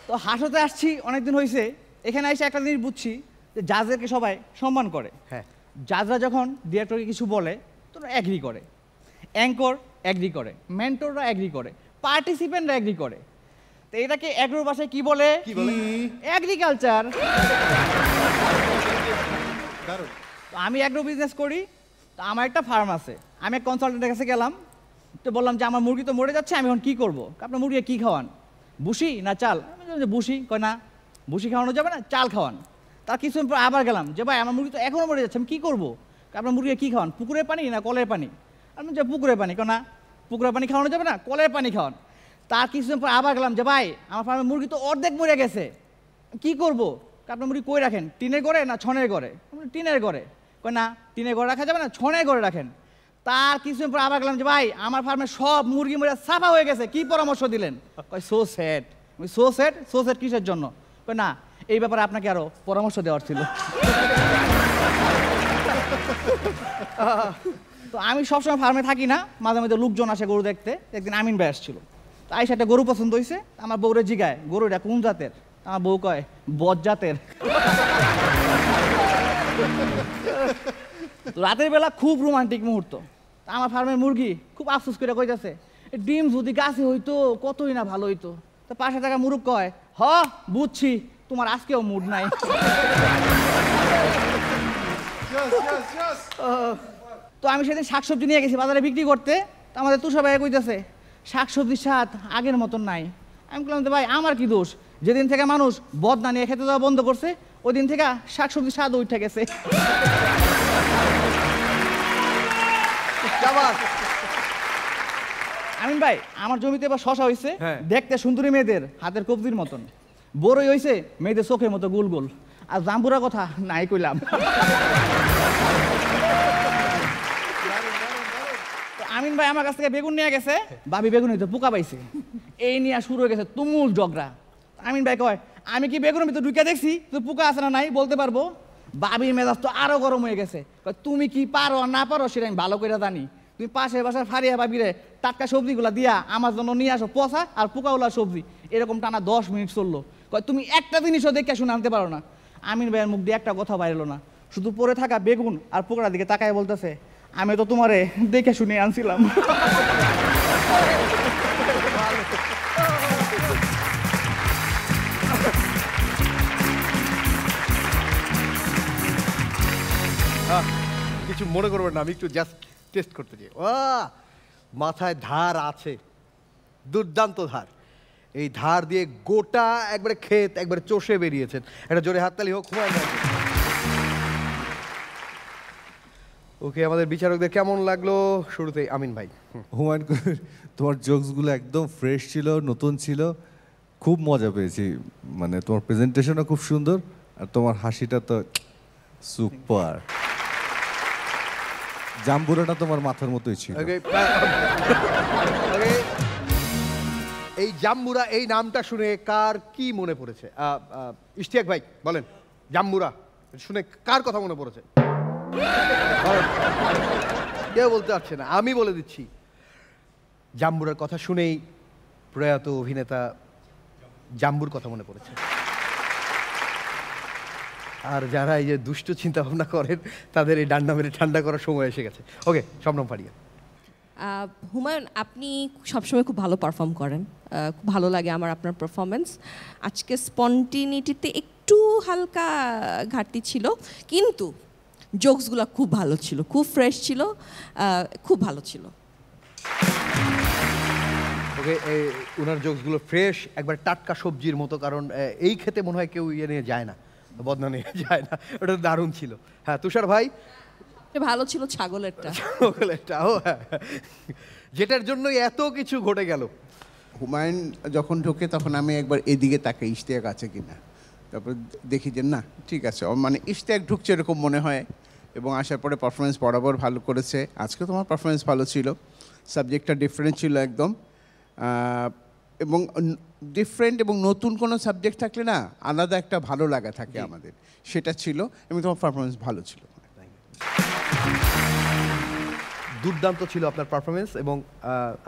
তো হাসতে আসছি অনেকদিন হয়েছে, এখানে এসে একটা জিনিস বুঝছি যে জাজদেরকে সবাই সম্মান করে। হ্যাঁ জাজরা যখন ডিরেক্টরকে কিছু বলে তো অ্যাগ্রি করে, অ্যাঙ্কর অ্যাগ্রি করে, মেন্টররা অ্যাগ্রি করে, পার্টিসিপেন্টরা অ্যাগ্রি করে। তো এটাকে অ্যাগ্রোর ভাষায় কি বলে? এগ্রিকালচার। তো আমি অ্যাগ্রো বিজনেস করি, তো আমার একটা ফার্ম আছে। আমি এক কনসালটেন্টের কাছে গেলাম, তো বললাম যে আমার মুরগি তো মরে যাচ্ছে, আমি এখন কী করবো? আপনার মুরগিকে কী খাওয়ান, ভুসি না চাল? আমি বললাম যে ভুসি। কয় না, ভুসি খাওয়ানো যাবে না, চাল খাওয়ান। তার কিছুদিন পর আবার গেলাম যে ভাই আমার মুরগি তো এখনও মরে যাচ্ছে, আমি কী করবো? আপনার মুরগিকে কী খাওয়ান, পুকুরের পানি না কলের পানি? আমি যে পুকুরের পানি। কয় না, পুকুরের পানি খাওয়ানো যাবে না, কলের পানি খাওয়ান। তার কিছুদিন পর আবার গেলাম যে ভাই আমার ফার্মের মুরগি তো অর্ধেক মরে গেছে, কী করবো? আপনার মুরগি কই রাখেন, টিনের ঘরে না ছনের ঘরে? টিনের ঘরে। কয় না, টিনের ঘরে রাখা যাবে না, ছনের ঘরে রাখেন। তার কিছুদিন পর আবার গেলাম যে ভাই আমার ফার্মের সব মুরগি মরে সাফা হয়ে গেছে, কি পরামর্শ দিলেন? কয় so sad. So sad? So sad কিসের জন্য? কয় না, এই ব্যাপারে আপনাকে আরো পরামর্শ দেওয়ার ছিল। তো আমি সবসময় ফার্মে থাকি না, মাঝে মাঝে লোকজন আসে গরু দেখতে। একদিন আমিন ভাই আসছিল, তো আইসা একটা গরু পছন্দ হয়েছে, আমার বউরে জিগায় গরুটা কোন জাতের? আমার বউ কয় বদ জাতের। তো রাতের বেলা খুব রোমান্টিক মুহূর্ত, আমার ফার্মের মুরগি খুব আফসোস করে কইতাছে ডিম যদি গাছে হইতো কতই না ভালো হইতো। তো পাশে থাকা মুরগ কয় হ বুঝছি, তোমার আজকেও মুড নাই। তো আমি সেদিন শাকসবজি নিয়ে গেছি বাজারে বিক্রি করতে, তো আমাদের তুষার ভাই কইতেছে শাকসবজির স্বাদ আগের মতন নাই। আমি বললাম যে ভাই আমার কি দোষ, যেদিন থেকে মানুষ বদনা নিয়ে খেতে দেওয়া বন্ধ করছে ওই দিন থেকে শাকসবজির স্বাদ উঠে গেছে। আমিন ভাই আমার জমিতে এবার শশা হয়েছে, দেখতে সুন্দরী মেয়েদের হাতের কবজির মতন, বড়ই হয়েছে মেয়েদের চোখের মতো গোল গোল, আর জাম্বুরার কথা নাই কইলাম। আমিন ভাই আমার কাছ থেকে বেগুন নিয়ে গেছে, ভাবি বেগুন হইতে পোকা পাইছে, এই নিয়ে শুরু হয়ে গেছে তুমুল ঝগড়া। আমিন ভাই কয় আমি কি বেগুনের ভিতরে ঢুকে দেখছি তুই পোকা আছে না নাই বলতে পারবো? ভাবির মেজাজ তো আরো গরম হয়ে গেছে, তুমি কি পারো আর না পারো সেটা আমি ভালো করে জানি, তুমি পাশের বাসার ফারিয়া ভাবিরে টাটকা সবজিগুলা দিয়া আমার জন্য নিয়ে আসো পচা আর পোকাওয়ালা সবজি। এরকম টানা 10 মিনিট চললো, কয় তুমি একটা জিনিসও দেখে শুনে আনতে পারো না। আমিন ভাইয়ের মুখ দিয়ে একটা কথা বাইরলো না, শুধু পরে থাকা বেগুন আর পোকার দিকে তাকায় বলতেছে আমি তো তোমারে দেখে শুনে আনছিলাম। কিছু মনে করবেন না, আমি একটু জাস্ট টেস্ট করতে চাই। মাথায় ধার আছে, দুর্দান্ত ধার। এই ধার দিয়ে গোটা একবারে ক্ষেত একবারে চষে বেরিয়েছেন। একটা জোরে হাততালি হোক হুমায়ুন ভাই। ওকে, আমাদের বিচারকদের কেমন লাগলো? শুরুতেই আমিন ভাই। হুমায়ুন কবির, তোমার জোকসগুলো একদম ফ্রেশ ছিল, নতুন ছিল, খুব মজা পেয়েছি। মানে তোমার প্রেজেন্টেশনও খুব সুন্দর, আর তোমার হাসিটা তো সুপার। জাম্বুরাটা তোমার মাথার মতোই ছিল। এই জাম্বুরা এই নামটা শুনে কার কি মনে পড়েছে? ইশতিয়াক ভাই বলেন, জাম্বুরা শুনে কার কথা মনে পড়েছে? কেউ বলতে পারছে না, আমি বলে দিচ্ছি। জাম্বুরার কথা শুনেই প্রয়াত অভিনেতা জাম্বুর কথা মনে পড়েছে। আর যারা এই যে দুষ্ট চিন্তা ভাবনা করেন তাদের এই ডান্ডা মেরে ঠান্ডা করার সময় এসে গেছে। ওকে, শবনম ফারিয়া। হুমায়ুন, আপনি সবসময় খুব ভালো পারফর্ম করেন, খুব ভালো লাগে আমার আপনার পারফরমেন্স। আজকে স্পন্টিনিটিতে একটু হালকা ঘাটতি ছিল, কিন্তু জোকসগুলো খুব ভালো ছিল, খুব ফ্রেশ ছিল, খুব ভালো ছিল। ওকে, ওনার জোকসগুলো ফ্রেশ, একবার টাটকা সবজির মতো, কারণ এই খেতে মনে হয় কেউ ইয়ে নিয়ে যায় না, বদনা নিয়ে যায় না, ওটা দারুণ ছিল। হ্যাঁ তুষার ভাই? ভালো ছিল ছাগলেরটা। ও হ্যাঁ, যেটার জন্য এত কিছু ঘটে গেল। হুমায়ুন যখন ঢোকে তখন আমি একবার এদিকে তাকে ইশতিয়াক আছে কিনা, তারপর দেখি যে না ঠিক আছে, মানে ইশতিয়াক ঢুকছে এরকম মনে হয়। এবং আসার পরে পারফরমেন্স বরাবর ভালো করেছে, আজকে তোমার পারফরমেন্স ভালো ছিল, সাবজেক্টটা ডিফারেন্ট ছিল একদম। এবং ডিফারেন্ট এবং নতুন কোনো সাবজেক্ট থাকলে না আলাদা একটা ভালো লাগা থাকে আমাদের, সেটা ছিল এবং তোমার পারফরমেন্স ভালো ছিল। দুর্দান্ত ছিল আপনার পারফরমেন্স, এবং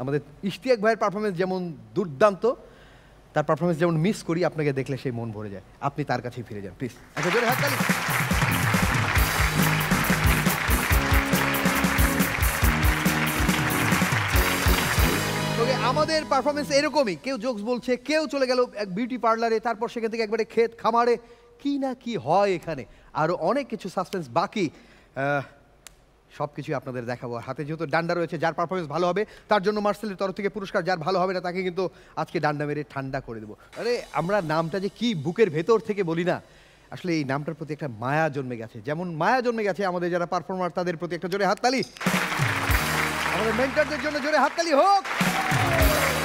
আমাদের ইশতিয়াক ভাইয়ের পারফরমেন্স যেমন দুর্দান্ত, তার পারফরমেন্স যেমন মিস করি, আপনাকে দেখলে সেই মন ভরে যায়, আপনি তার কাছেই ফিরে যান প্লিজ। একটা জোরে হাততালি। আমাদের পারফরমেন্স এরকমই, কেউ জোকস বলছে, কেউ চলে গেল এক বিউটি পার্লারে, তারপর সেখান থেকে একবারে ক্ষেত খামারে, কি না কি হয় এখানে, আরও অনেক কিছু সাসপেন্স বাকি, সব কিছুই আপনাদের দেখাবো। হাতে যেহেতু ডান্ডা রয়েছে, যার পারফরমেন্স ভালো হবে তার জন্য মার্সেলের তরফ থেকে পুরস্কার, যার ভালো হবে না তাকে কিন্তু আজকে ডান্ডা মেরে ঠান্ডা করে দেবো। আরে আমরা নামটা যে কি বুকের ভেতর থেকে বলি না, আসলে এই নামটার প্রতি একটা মায়া জন্মে গেছে, যেমন মায়া জন্মে গেছে আমাদের যারা পারফর্মার তাদের প্রতি একটা জোরে হাততালি, আমাদের মেন্টরদের জন্য জোরে হাততালি হোক।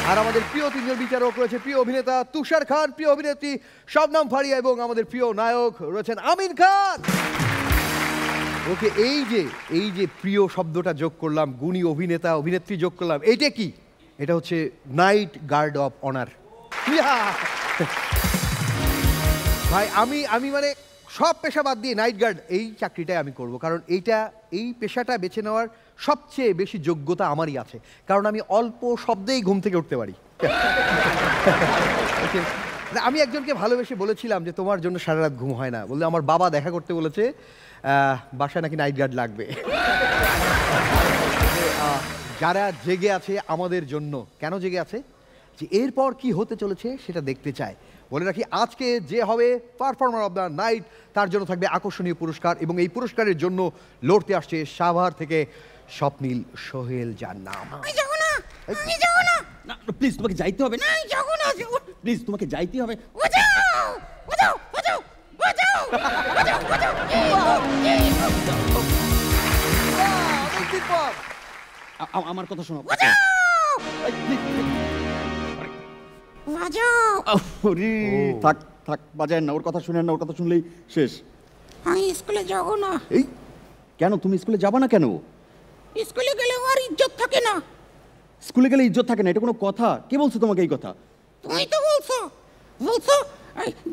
আর আমাদের প্রিয় তিনজন বিচারক রয়েছে, প্রিয় অভিনেতা তুষার খান, প্রিয় অভিনেত্রী শবনম ফারিয়া এবং আমাদের প্রিয় নায়ক রয়েছেন আমিন খান। ওকে, এই যে প্রিয় শব্দটা যোগ করলাম, গুণী অভিনেতা অভিনেত্রী যোগ করলাম, এইটা কি? এটা হচ্ছে নাইট গার্ড অফ অনার। ভাই আমি মানে সব পেশা বাদ দিয়ে নাইট গার্ড এই চাকরিটাই আমি করব, কারণ এই পেশাটা বেছে নেওয়ার সবচেয়ে বেশি যোগ্যতা আমারই আছে, কারণ আমি অল্প শব্দেই ঘুম থেকে উঠতে পারি। আমি একজনকে ভালোবেসে বলেছিলাম যে তোমার জন্য সারা রাত ঘুম হয় না, বললে আমার বাবা দেখা করতে বলেছে, বাসায় নাকি নাইট গার্ড লাগবে। যারা জেগে আছে আমাদের জন্য, কেন জেগে আছে? যে এরপর কি হতে চলেছে সেটা দেখতে চায়। বলে রাখি, আজকে যে হবে পারফর্মার অব দ্য নাইট তার জন্য থাকবে আকর্ষণীয় পুরস্কার, এবং এই পুরস্কারের জন্য লড়তে আসছে সাভার থেকে স্বপ্নীল সোহেল, যার নাম। প্লিজ তোমাকে যাইতে হবে, প্লিজ তোমাকে যাইতে হবে। আমার কথা শোনো, থাক থাক বাজায় না, ওর কথা শুনেন না, ওর কথা শুনলেই শেষ। আমি স্কুলে যাবো না। এই কেন তুমি স্কুলে যাবা না কেন? স্কুলে গেলে আমার ইজ্জত থাকে না। স্কুলে গেলে ইজ্জত থাকে না, এটা কোনো কথা? কে বলছো তোমাকে এই কথা? তুমি তো বলছো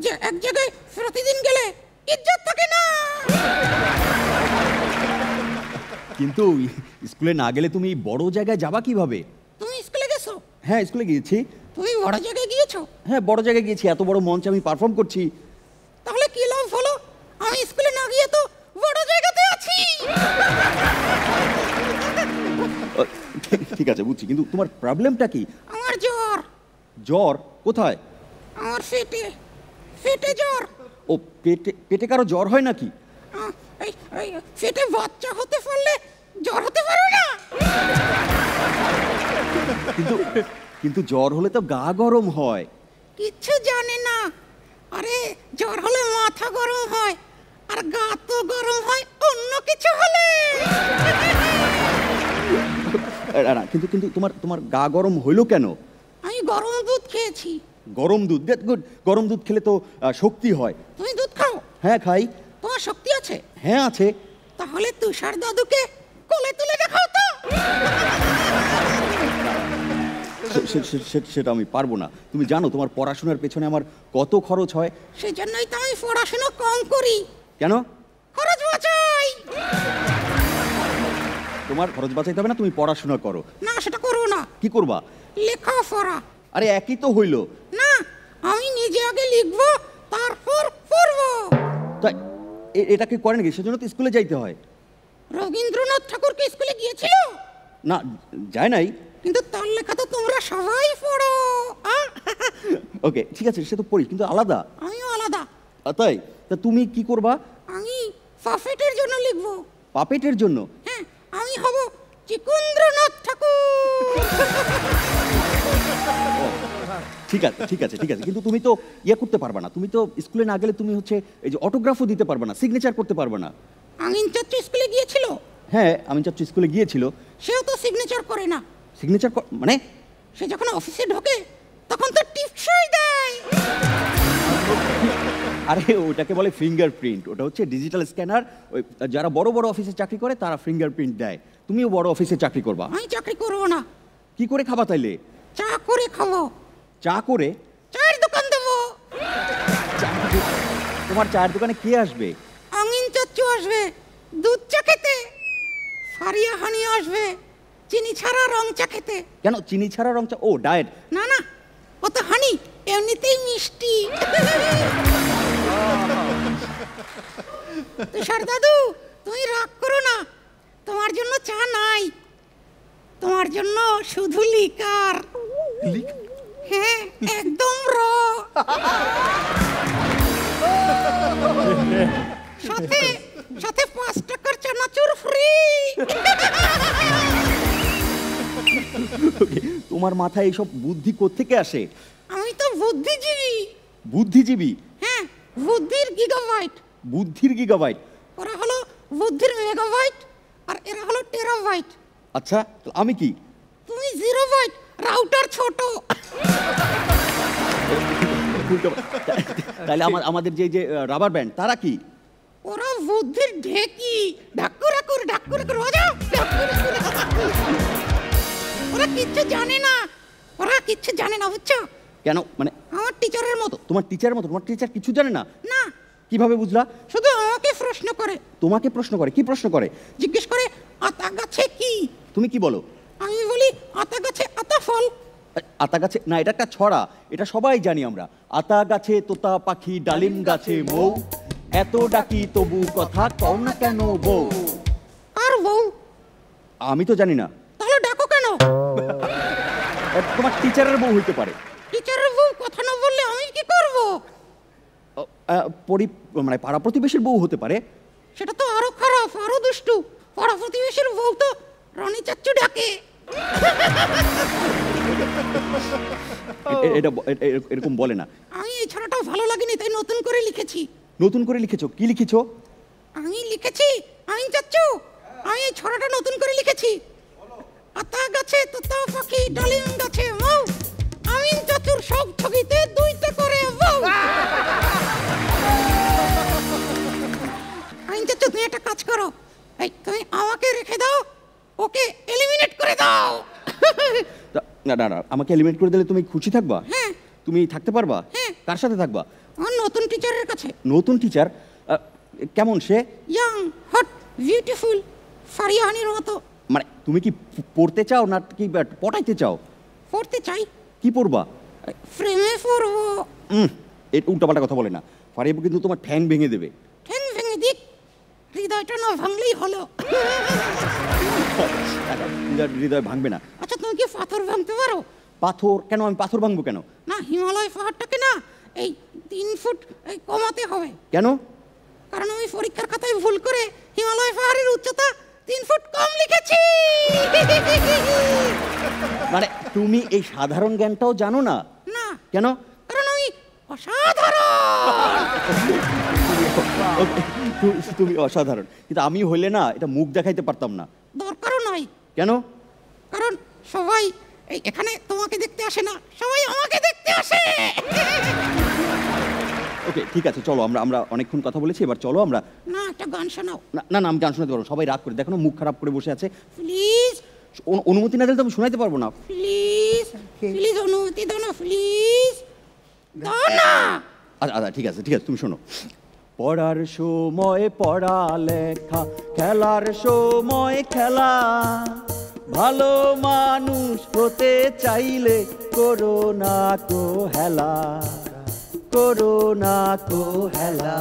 যে এক জায়গায় প্রতিদিন গেলে ইজ্জত থাকে না। কিন্তু স্কুলে না গেলে তুমি বড় জায়গায় যাবা কিভাবে? তুমি স্কুলে গেছো? হ্যাঁ স্কুলে গিয়েছি। তুমি বড় জায়গায় গিয়েছো? হ্যাঁ বড় জায়গায় গিয়েছি, এত বড় মঞ্চে আমি পারফর্ম করছি। তাহলে কি লাভ হলো? আমি স্কুলে না গিয়ে তো বড় জায়গাতে আছি। ঠিক আছে বুঝছি, কিন্তু তোমার প্রবলেমটা কি? আমার জ্বর। জ্বর? কোথায়? আমার পেটে জ্বর। ও পেটে কারো জ্বর হয় নাকি? পেটে বাচ্চা হতে পারলে জ্বর হতে পারবে না? কিন্তু জ্বর হলে তো গা গরম হয়। কিচ্ছু জানে না। আরে জ্বর হলে মাথা গরম হয়, আর গা তো গরম হয় অন্য কিছু হলে। না কিন্তু তোমার গা গরম হইলো কেন? আমি গরম দুধ খেয়েছি। গরম দুধ? গুড, গরম দুধ খেলে তো শক্তি হয়। তুমি দুধ খাও? হ্যাঁ খাই। তোমার শক্তি আছে? হ্যাঁ আছে। তাহলে তুষার দাদুকে কোলে তুলে দেখাও তো। সেটা আমি পারবো না। তুমি জানো তোমার পড়াশোনার পেছনে আমার কত খরচ হয়? সেই জন্যই তো আমি পড়াশোনা কম করি। কেন? খরচ বাঁচাই। তোমার খরচ বাঁচাইতে হবে না, তুমি পড়াশোনা করো। না সেটা করবো না। কি করবা? লেখাপড়া। আরে একই তো হইলো। না, আমি নিজে আগে লিখবো তারপর পড়বো। তাই এটা কি করে নাকি? সেজন্য তো স্কুলে যাইতে হয়। রবীন্দ্রনাথ ঠাকুর কি স্কুলে গিয়েছিল? না যায় নাই। কিন্তু তার লেখা তো তোমরা সবাই পড়ো। ওকে ঠিক আছে, সে তো পড়ি, কিন্তু আলাদা। আমিও আলাদা। তাই? তা তুমি কি করবা? আমি পাপেটের জন্য লিখবো। পাপেটের জন্য? হ্যাঁ, আমি হব চিকুন্দ্রনাথ ঠাকুর। ঠিক আছে ঠিক আছে ঠিক আছে, কিন্তু তুমি তো ইয়ে করতে পারবে না, তুমি তো স্কুলে না গেলে তুমি হচ্ছে এই যে অটোগ্রাফও দিতে পারবে না, সিগনেচার করতে পারবে না। আমিন চাচ্চু স্কুলে গিয়েছিল, হ্যাঁ আমি চাচ্ছি স্কুলে গিয়েছিল। সেও তো সিগনেচার করে না। সিগনেচার মানে সে যখন অফিসে ঢোকে তখন তো টিপসই দেয়। আরে ওটাকে বলে ফিঙ্গারপ্রিন্ট, ওটা হচ্ছে ডিজিটাল স্ক্যানার। ওই যারা বড় বড় অফিসে চাকরি করে তারা ফিঙ্গারপ্রিন্ট দেয়। তুমিও বড় অফিসে চাকরি করবা। আমি চাকরি করবো না। কি করে খাবা তাইলে? চা করে খাবো। চা করে? চায়ের দোকান দেবো। তোমার চায়ের দোকানে কে আসবে? আমিন চাচ্চু আসবে দুধ চা খেতে, ফারিয়া হানি আসবে চিনি ছাড়া রং চা খেতে। কেন চিনি ছাড়া রং চা? ও ডায়েট। না না, ও তো হানি এমনিতেই মিষ্টি। তুষার দাদু তুমি রাগ করো না, তোমার জন্য চা নাই, তোমার জন্য শুধু লিকার। হ্যাঁ একদম সাথে সাথে 5 টাকার চানাচুর ফ্রি। তোমার মাথায় এইসব বুদ্ধি কোত্থেকে আসে? আমি তো বুদ্ধিজীবী। বুদ্ধিজীবী? হ্যাঁ, বুদ্ধির গিগাবাইট। বুদ্ধির গিগাবাইট? ওরা হলো বুদ্ধির মেগাবাইট আর এরা হলো টেরাবাইট। আচ্ছা আমি কি? তুমি 0 বাইট, রাউটার ছোট। তাহলে আমাদের যে রাবার ব্যান্ড তারা কি? ওরা বুদ্ধির ঢেকি, ঢাকুরা করে বাজাও, ওরা কিচ্ছু জানে না, ওরা কিচ্ছু জানে না বুঝছো? কেন মানে? আমার টিচারের মতো। তোমার টিচারের মতো? তোমার টিচার কিছু জানে না? না। কিভাবে বুঝলা? শুধু আমাকে প্রশ্ন করে। তোমাকে প্রশ্ন করে? কি প্রশ্ন করে? জিজ্ঞেস করে আতা গাছে কি? তুমি কি বলো? আমি বলি আতা গাছে আতা ফল। আতা গাছে না, এটা একটা ছড়া, এটা সবাই জানি আমরা। আতা গাছে তোতা পাখি, ডালিম গাছে মৌ, এত ডাকি তবু কথা কও না কেন বউ। আর বউ? আমি তো জানি না। তাহলে ডাকো কেন? তোমার টিচারের বউ হইতে পারে। টিচারের বউ কথা না বললে আমি কি করব? মানে পাড়া প্রতিবেশীর বউ হতে পারে। সেটা তো আরো খারাপ, আরো দুষ্টু। পাড়া প্রতিবেশীর বউ তো রানী চাচ্চু ডাকে। এটা এরকম বলে না। আমি এই ছড়াটা ভালো লাগেনি তাই নতুন করে লিখেছি। নতুন করে লিখেছো? কি লিখেছো? আমি লিখেছি আমিন চাচ্চু, আমি এই ছড়াটা নতুন করে লিখেছি। আতা গাছে তোতা পাখি, ডালিম গাছে মৌ, আমিন চাচ্চুর সব ছবিতে 2টা করে বউ। আমিন চাচ্চু তুমি একটা কাজ করো, এই তুমি আমাকে রেখে দাও, ওকে এলিমিনেট করে দাও। না না না, আমাকে এলিমিনেট করে দিলে তুমি খুশি থাকবা? হ্যাঁ। তুমি থাকতে পারবা? হ্যাঁ। কার সাথে থাকবা? আমার নতুন টিচারের কাছে। নতুন টিচার? কেমন সে? ইয়াং, হট, বিউটিফুল, ফারিয়া হানির মতো। মানে তুমি কি পড়তে চাও না কি পটাইতে চাও? পড়তে চাই। কি পড়বা? প্রেমে পড়বো। এটা উল্টাপাল্টা কথা বলে না, ফারিয়া কিন্তু তোমার ঠ্যাং ভেঙে দেবে। ঠ্যাং ভেঙে দিক, হৃদয়টা না ভাঙলেই হলো। হৃদয় ভাঙবে না। আচ্ছা তুমি কি পাথর ভাঙতে পারো? পাথর? কেন আমি পাথর ভাঙবো কেন? না, হিমালয় পাহাড়টাকে না এই 3 ফুট কমাতে হবে। কেন? কারণ আমি পরীক্ষার খাতায় ভুল করে হিমালয় পাহাড়ের উচ্চতা 3 ফুট কম লিখেছি। মানে তুমি এই সাধারণ জ্ঞানটাও জানো না? না। কেন? কারণ আমি অসাধারণ। তুমি অসাধারণ, কিন্তু আমি হইলে না এটা মুখ দেখাইতে পারতাম না। দরকারও নয়। কেন? কারণ সবাই এখানে তোমাকে দেখতে আসে না, সবাই আমাকে দেখতে আসে। ওকে ঠিক আছে, চলো আমরা আমরা অনেকক্ষণ কথা বলেছি, এবার চলো আমরা। না, একটা গান শোনাও। না না আমি গান শোনাতে পারবো, সবাই রাগ করে, দেখো না মুখ খারাপ করে বসে আছে। প্লিজ অনুমতি না দিলে তো আমি শোনাইতে পারবো না। প্লিজ প্লিজ অনুমতি দাও না, প্লিজ দাও না। আচ্ছা আচ্ছা ঠিক আছে ঠিক আছে, তুমি শোনো। পড়ার সময় পড়ালেখা, খেলার সময় খেলা, ভালো মানুষ হতে চাইলে করো না কো হেলা, করো না কো হেলা।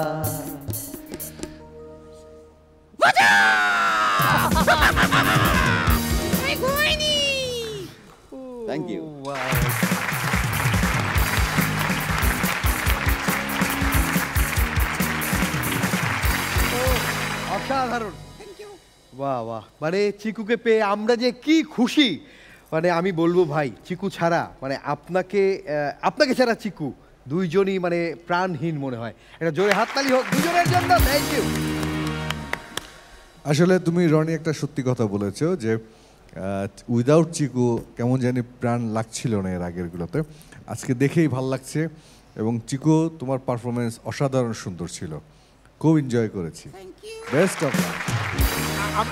আমি ঘুমাইনি। Thank you. অসাধারণ। বাহ বাহ, মানে চিকুকে পেয়ে আমরা যে কি খুশি। মানে আমি বলবো ভাই চিকু ছাড়া মানে আপনাকে ছাড়া চিকু দুইজনই মানে প্রাণহীন মনে হয়। একটা জোরে হাততালি হোক দুজনের জন্য। Thank you. আসলে তুমি রনি একটা সত্যি কথা বলেছো যে উইদাউট চিকু কেমন জানি প্রাণ লাগছিল না এর আগেরগুলোতে। আজকে দেখেই ভাল লাগছে এবং চিকু তোমার পারফরমেন্স অসাধারণ সুন্দর ছিল, খুব এনজয় করেছি। Best of luck.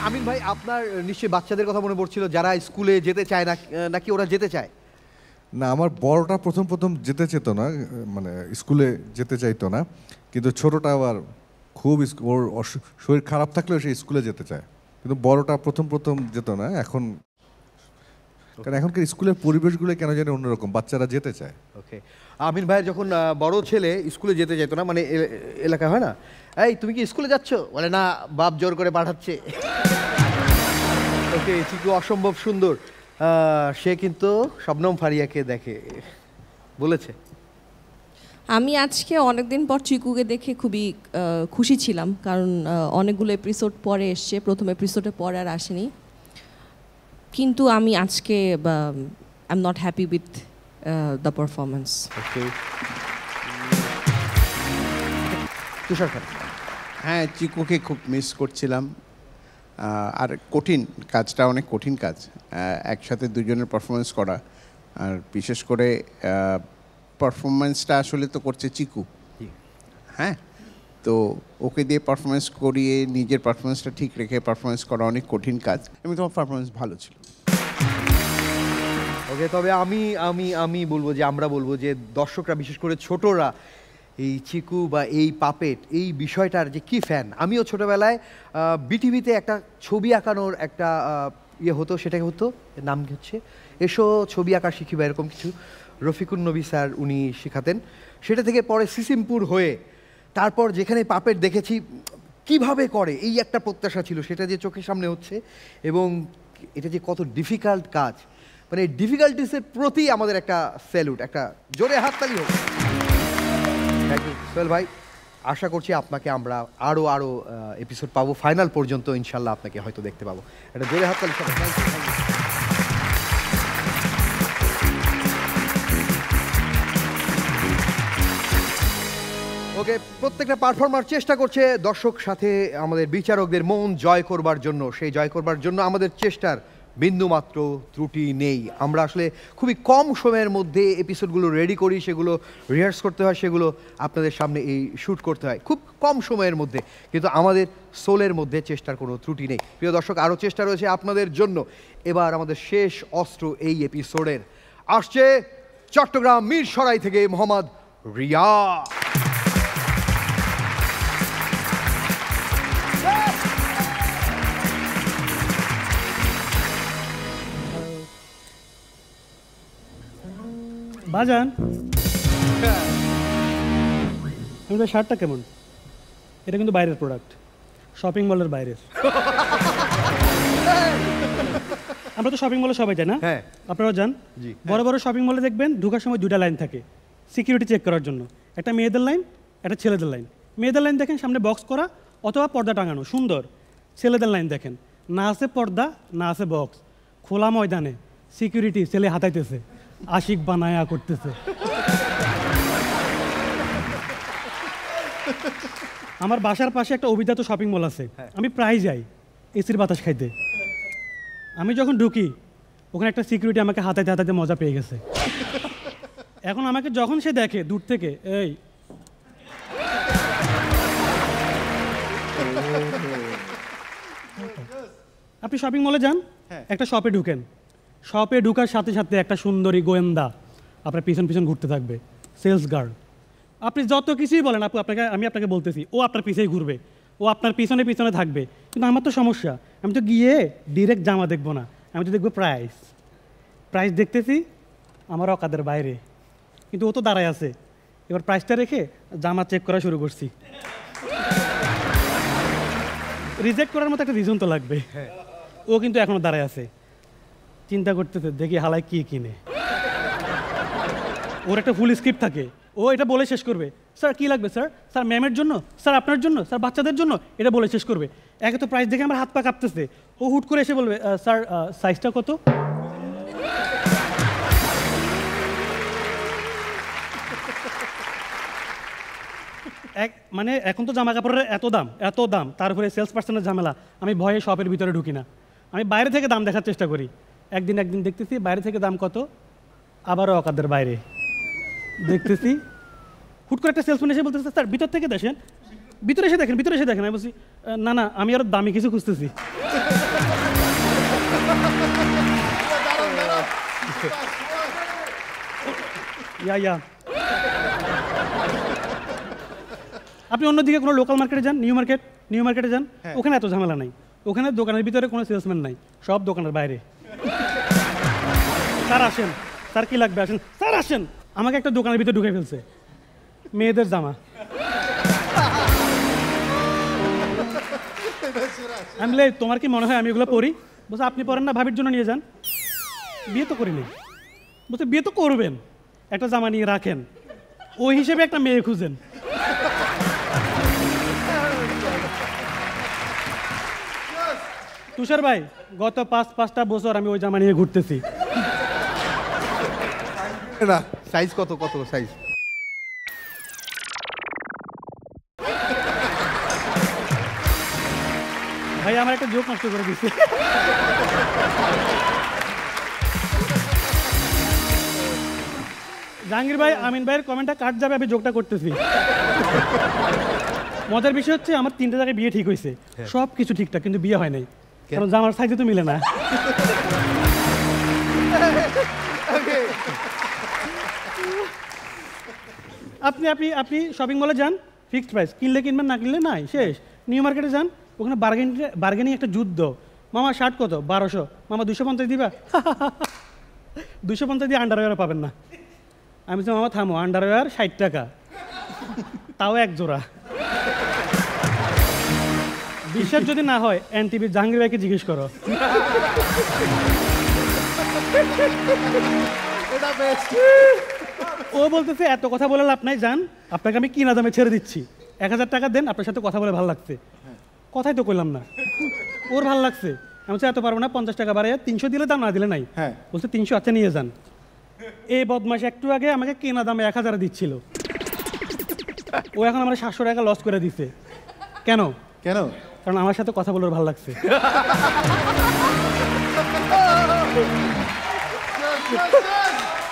আমিন ভাই আপনার নিশ্চয়ই বাচ্চাদের কথা মনে পড়ছিল যারা স্কুলে যেতে চায় না, নাকি ওরা যেতে চায়? না, আমার বড়টা প্রথম যেতে চেত না, মানে স্কুলে যেতে চাইতো না, কিন্তু ছোটটা আবার খুব ওর শরীর খারাপ থাকলেও সে স্কুলে যেতে চায়, কিন্তু বড়টা প্রথম যেত না। এখন কারণ এখনকার স্কুলের পরিবেশগুলো কেন জানি অন্যরকম, বাচ্চারা যেতে চায়। ওকে, আমিন ভাইয়ের যখন বড় ছেলে স্কুলে যেতে চাইতো না, মানে এলাকায় হয় না, এই তুমি কি স্কুলে যাচ্ছ, বলে না বাপ জোর করে পাঠাচ্ছে। ওকে, চিকু অসম্ভব সুন্দর। সে কিন্তু শবনম ফারিয়াকে দেখে বলেছে। আমি আজকে অনেকদিন পর চিকুকে দেখে খুবই খুশি ছিলাম, কারণ অনেকগুলো এপিসোড পরে এসছে, প্রথম এপিসোডে পরে আর আসেনি। কিন্তু আমি আজকে I am not happy with the performance. হ্যাঁ, চিকুকে খুব মিস করছিলাম। আর কাজটা অনেক কঠিন কাজ, একসাথে দুজনের পারফরমেন্স করা। আর বিশেষ করে পারফরমেন্সটা আসলে তো করছে চিকু। হ্যাঁ, তো ওকে দিয়ে পারফরমেন্স করিয়ে নিজের পারফরমেন্সটা ঠিক রেখে পারফরমেন্স করা অনেক কঠিন কাজ, এবং তোমার পারফরমেন্স ভালো ছিল। ওকে, তবে আমি বলবো যে আমরা বলবো যে দর্শকরা বিশেষ করে ছোটরা এই চিকু বা এই পাপেট এই বিষয়টার যে কি ফ্যান। আমিও ছোটোবেলায় বিটিভিতে একটা ছবি আঁকানোর একটা হতো, সেটাই হতো, নাম কি হচ্ছে এসো ছবি আঁকা শিখি বা এরকম কিছু, রফিকুন নবী স্যার উনি শেখাতেন। সেটা থেকে পরে সিসিমপুর হয়ে তারপর যেখানে পাপেট দেখেছি কিভাবে করে, এই একটা প্রত্যাশা ছিল, সেটা যে চোখের সামনে হচ্ছে এবং এটা যে কত ডিফিকাল্ট কাজ, মানে ডিফিকাল্টিসের প্রতি আমাদের একটা স্যালুট, একটা জোরে হাততালি হোক। থ্যাংক ইউ সোহেল ভাই। আশা করছি আপনাকে আমরা আরও এপিসোড পাবো, ফাইনাল পর্যন্ত ইনশাল্লাহ আপনাকে হয়তো দেখতে পাবো। একটা জোরে হাততালি সবাই। Thank you. ওকে, প্রত্যেকটা পারফর্মার চেষ্টা করছে দর্শক সাথে আমাদের বিচারকদের মন জয় করবার জন্য। সেই জয় করবার জন্য আমাদের চেষ্টার বিন্দুমাত্র ত্রুটি নেই। আমরা আসলে খুবই কম সময়ের মধ্যে এপিসোডগুলো রেডি করি, সেগুলো রিহার্স করতে হয়, সেগুলো আপনাদের সামনে এই শ্যুট করতে হয় খুব কম সময়ের মধ্যে, কিন্তু আমাদের সোলের মধ্যে চেষ্টার কোনো ত্রুটি নেই। প্রিয় দর্শক, আরও চেষ্টা রয়েছে আপনাদের জন্য। এবার আমাদের শেষ অস্ত্র এই এপিসোডের আসছে চট্টগ্রাম মিরসরাই থেকে মোহাম্মদ রিয়া। বাজান, আমাদের শার্টটা কেমন? এটা কিন্তু বাইরের প্রোডাক্ট, শপিং মলের বাইরের। আমরা তো শপিং মলে সবাই যাই না? হ্যাঁ, আপনারাও যান। বড় বড় শপিং মলে দেখবেন ঢোকার সময় দুটা লাইন থাকে সিকিউরিটি চেক করার জন্য, একটা মেয়েদের লাইন, একটা ছেলেদের লাইন। মেয়েদের লাইন দেখেন সামনে বক্স করা অথবা পর্দা টাঙানো সুন্দর। ছেলেদের লাইন দেখেন না আছে পর্দা, না আছে বক্স, খোলা ময়দানে সিকিউরিটি ছেলে হাতাইতেছে, আশিক বানায়া করতেছে। আমার বাসার পাশে একটা অভিজাত শপিং মল আছে, আমি প্রায় যাই এসির বাতাস খাইতে। আমি যখন ঢুকি ওখানে একটা সিকিউরিটি আমাকে হাতাইতে হাতাইতে মজা পেয়ে গেছে। এখন আমাকে যখন সে দেখে দূর থেকে, এই আপনি শপিং মলে যান, একটা শপে ঢুকেন, শপে ঢুকার সাথে সাথে একটা সুন্দরী গোয়েন্দা আপনার পিছন পিছন ঘুরতে থাকবে, সেলস গার্ল। আপনি যত কিছুই বলেন আপু, আমি আপনাকে বলতেছি ও আপনার পিছেই ঘুরবে, ও আপনার পিছনে পিছনে থাকবে। কিন্তু আমার তো সমস্যা, আমি তো গিয়ে ডিরেক্ট জামা দেখবো না, আমি তো দেখবো প্রাইস দেখতেছি আমার অকাদের বাইরে, কিন্তু ও তো দাঁড়ায় আছে। এবার প্রাইসটা রেখে জামা চেক করা শুরু করছি। রিজেক্ট করার মতো একটা রিজন তো লাগবে। ও কিন্তু এখনো দাঁড়ায় আছে, চিন্তা করতেছে দেখি হালায় কি কিনে। ওর একটা ফুল স্ক্রিপ্ট থাকে, ও এটা বলে শেষ করবে, স্যার কি লাগবে স্যার, স্যার ম্যামের জন্য, স্যার আপনার জন্য, স্যার বাচ্চাদের জন্য, এটা বলে শেষ করবে। একে তো প্রাইস দেখে আমার হাত পা কাঁপতেছে, ও হুট করে এসে বলবে স্যার সাইজটা কত। মানে এখন তো জামা কাপড়ের এত দাম তারপরে সেলস পার্সনের ঝামেলা, আমি ভয়ে শপের ভিতরে ঢুকি না, আমি বাইরে থেকে দাম দেখার চেষ্টা করি। একদিন দেখতেছি বাইরে থেকে দাম কত, আবারও অকাদের বাইরে দেখতেছি, হুট করে একটা সেলসম্যান এসে বলতেছে স্যার ভিতর থেকে দেখেন, ভিতরে এসে দেখেন। আমি বলছি না আমি আরো দামি কিছু খুঁজতেছি। ইয়া আপনি অন্যদিকে কোনো লোকাল মার্কেটে যান, নিউ মার্কেটে যান, ওখানে এত ঝামেলা নাই, ওখানে দোকানের ভিতরে কোনো সেলসম্যান নাই, সব দোকানের বাইরে। স্যার আসেন, স্যার কি লাগবে আসেন, স্যার আসেন। আমাকে একটা দোকানের ভিতরে ঢুকে ফেলছে, মেয়েদের জামা। আমি বলি তোমার কি মনে হয় আমি এগুলো পরি? বলছে আপনি পরেন না, ভাবির জন্য নিয়ে যান। বিয়ে তো করিনি। বলছে বিয়ে তো করবেন, একটা জামা নিয়ে রাখেন, ওই হিসেবে একটা মেয়ে খুঁজেন। তুষার ভাই গত 5-5টা বছর আমি ওই জামা নিয়ে ঘুরতেছি। না সাইজ কত সাইজ? ভাই আমার একটা জোক নষ্ট করে দিচ্ছে। জাহাঙ্গীর ভাই আমিন ভাইয়ের কমেন্টটা কাট যাবে, আমি জোকটা করতেছি। মজার বিষয় হচ্ছে আমার 3টে জায়গায় বিয়ে ঠিক হয়েছে, সব কিছু ঠিকঠাক, কিন্তু বিয়ে হয় নাই, কারণ জামার সাইজে তো মিলে না। আপনি শপিং মলে যান, ফিক্সড প্রাইস, কিনলে কিনবেন, না কিনলে নাই, শেষ। নিউ মার্কেটে যান, ওখানে বার্গেনিং একটা যুদ্ধ। মামা শার্ট কত? 1200। মামা 250 দিবা? 250 দিয়ে আন্ডারওয়্যার পাবেন না। আমি বলছি মামা থামো, আন্ডারওয়্যার 60 টাকা, তাও এক জোড়া। বিশ্বাস যদি না হয় এনটিভি জাহাঙ্গীর ভাইকে জিজ্ঞেস করো। ও বলতেছে এত কথা বলে লাভ নাই, যান আপনাকে আমি কিনা দামে ছেড়ে দিচ্ছি, 1000 টাকা দেন, আপনার সাথে কথা বলে ভালো লাগছে। কথাই তো কইলাম না, ওর ভালো লাগছে। আমি বলছি এত পারবো না, 50 টাকা বাড়াইয়া 300 দিলে দাম, না দিলে নাই। বলছে 300, আচ্ছা নিয়ে যান। এই বদমাশ একটু আগে আমাকে কেনা দামে 1000 দিচ্ছিল, ও এখন আমার 700 টাকা লস করে দিছে। কেন? কারণ আমার সাথে কথা বলে ভালো লাগছে।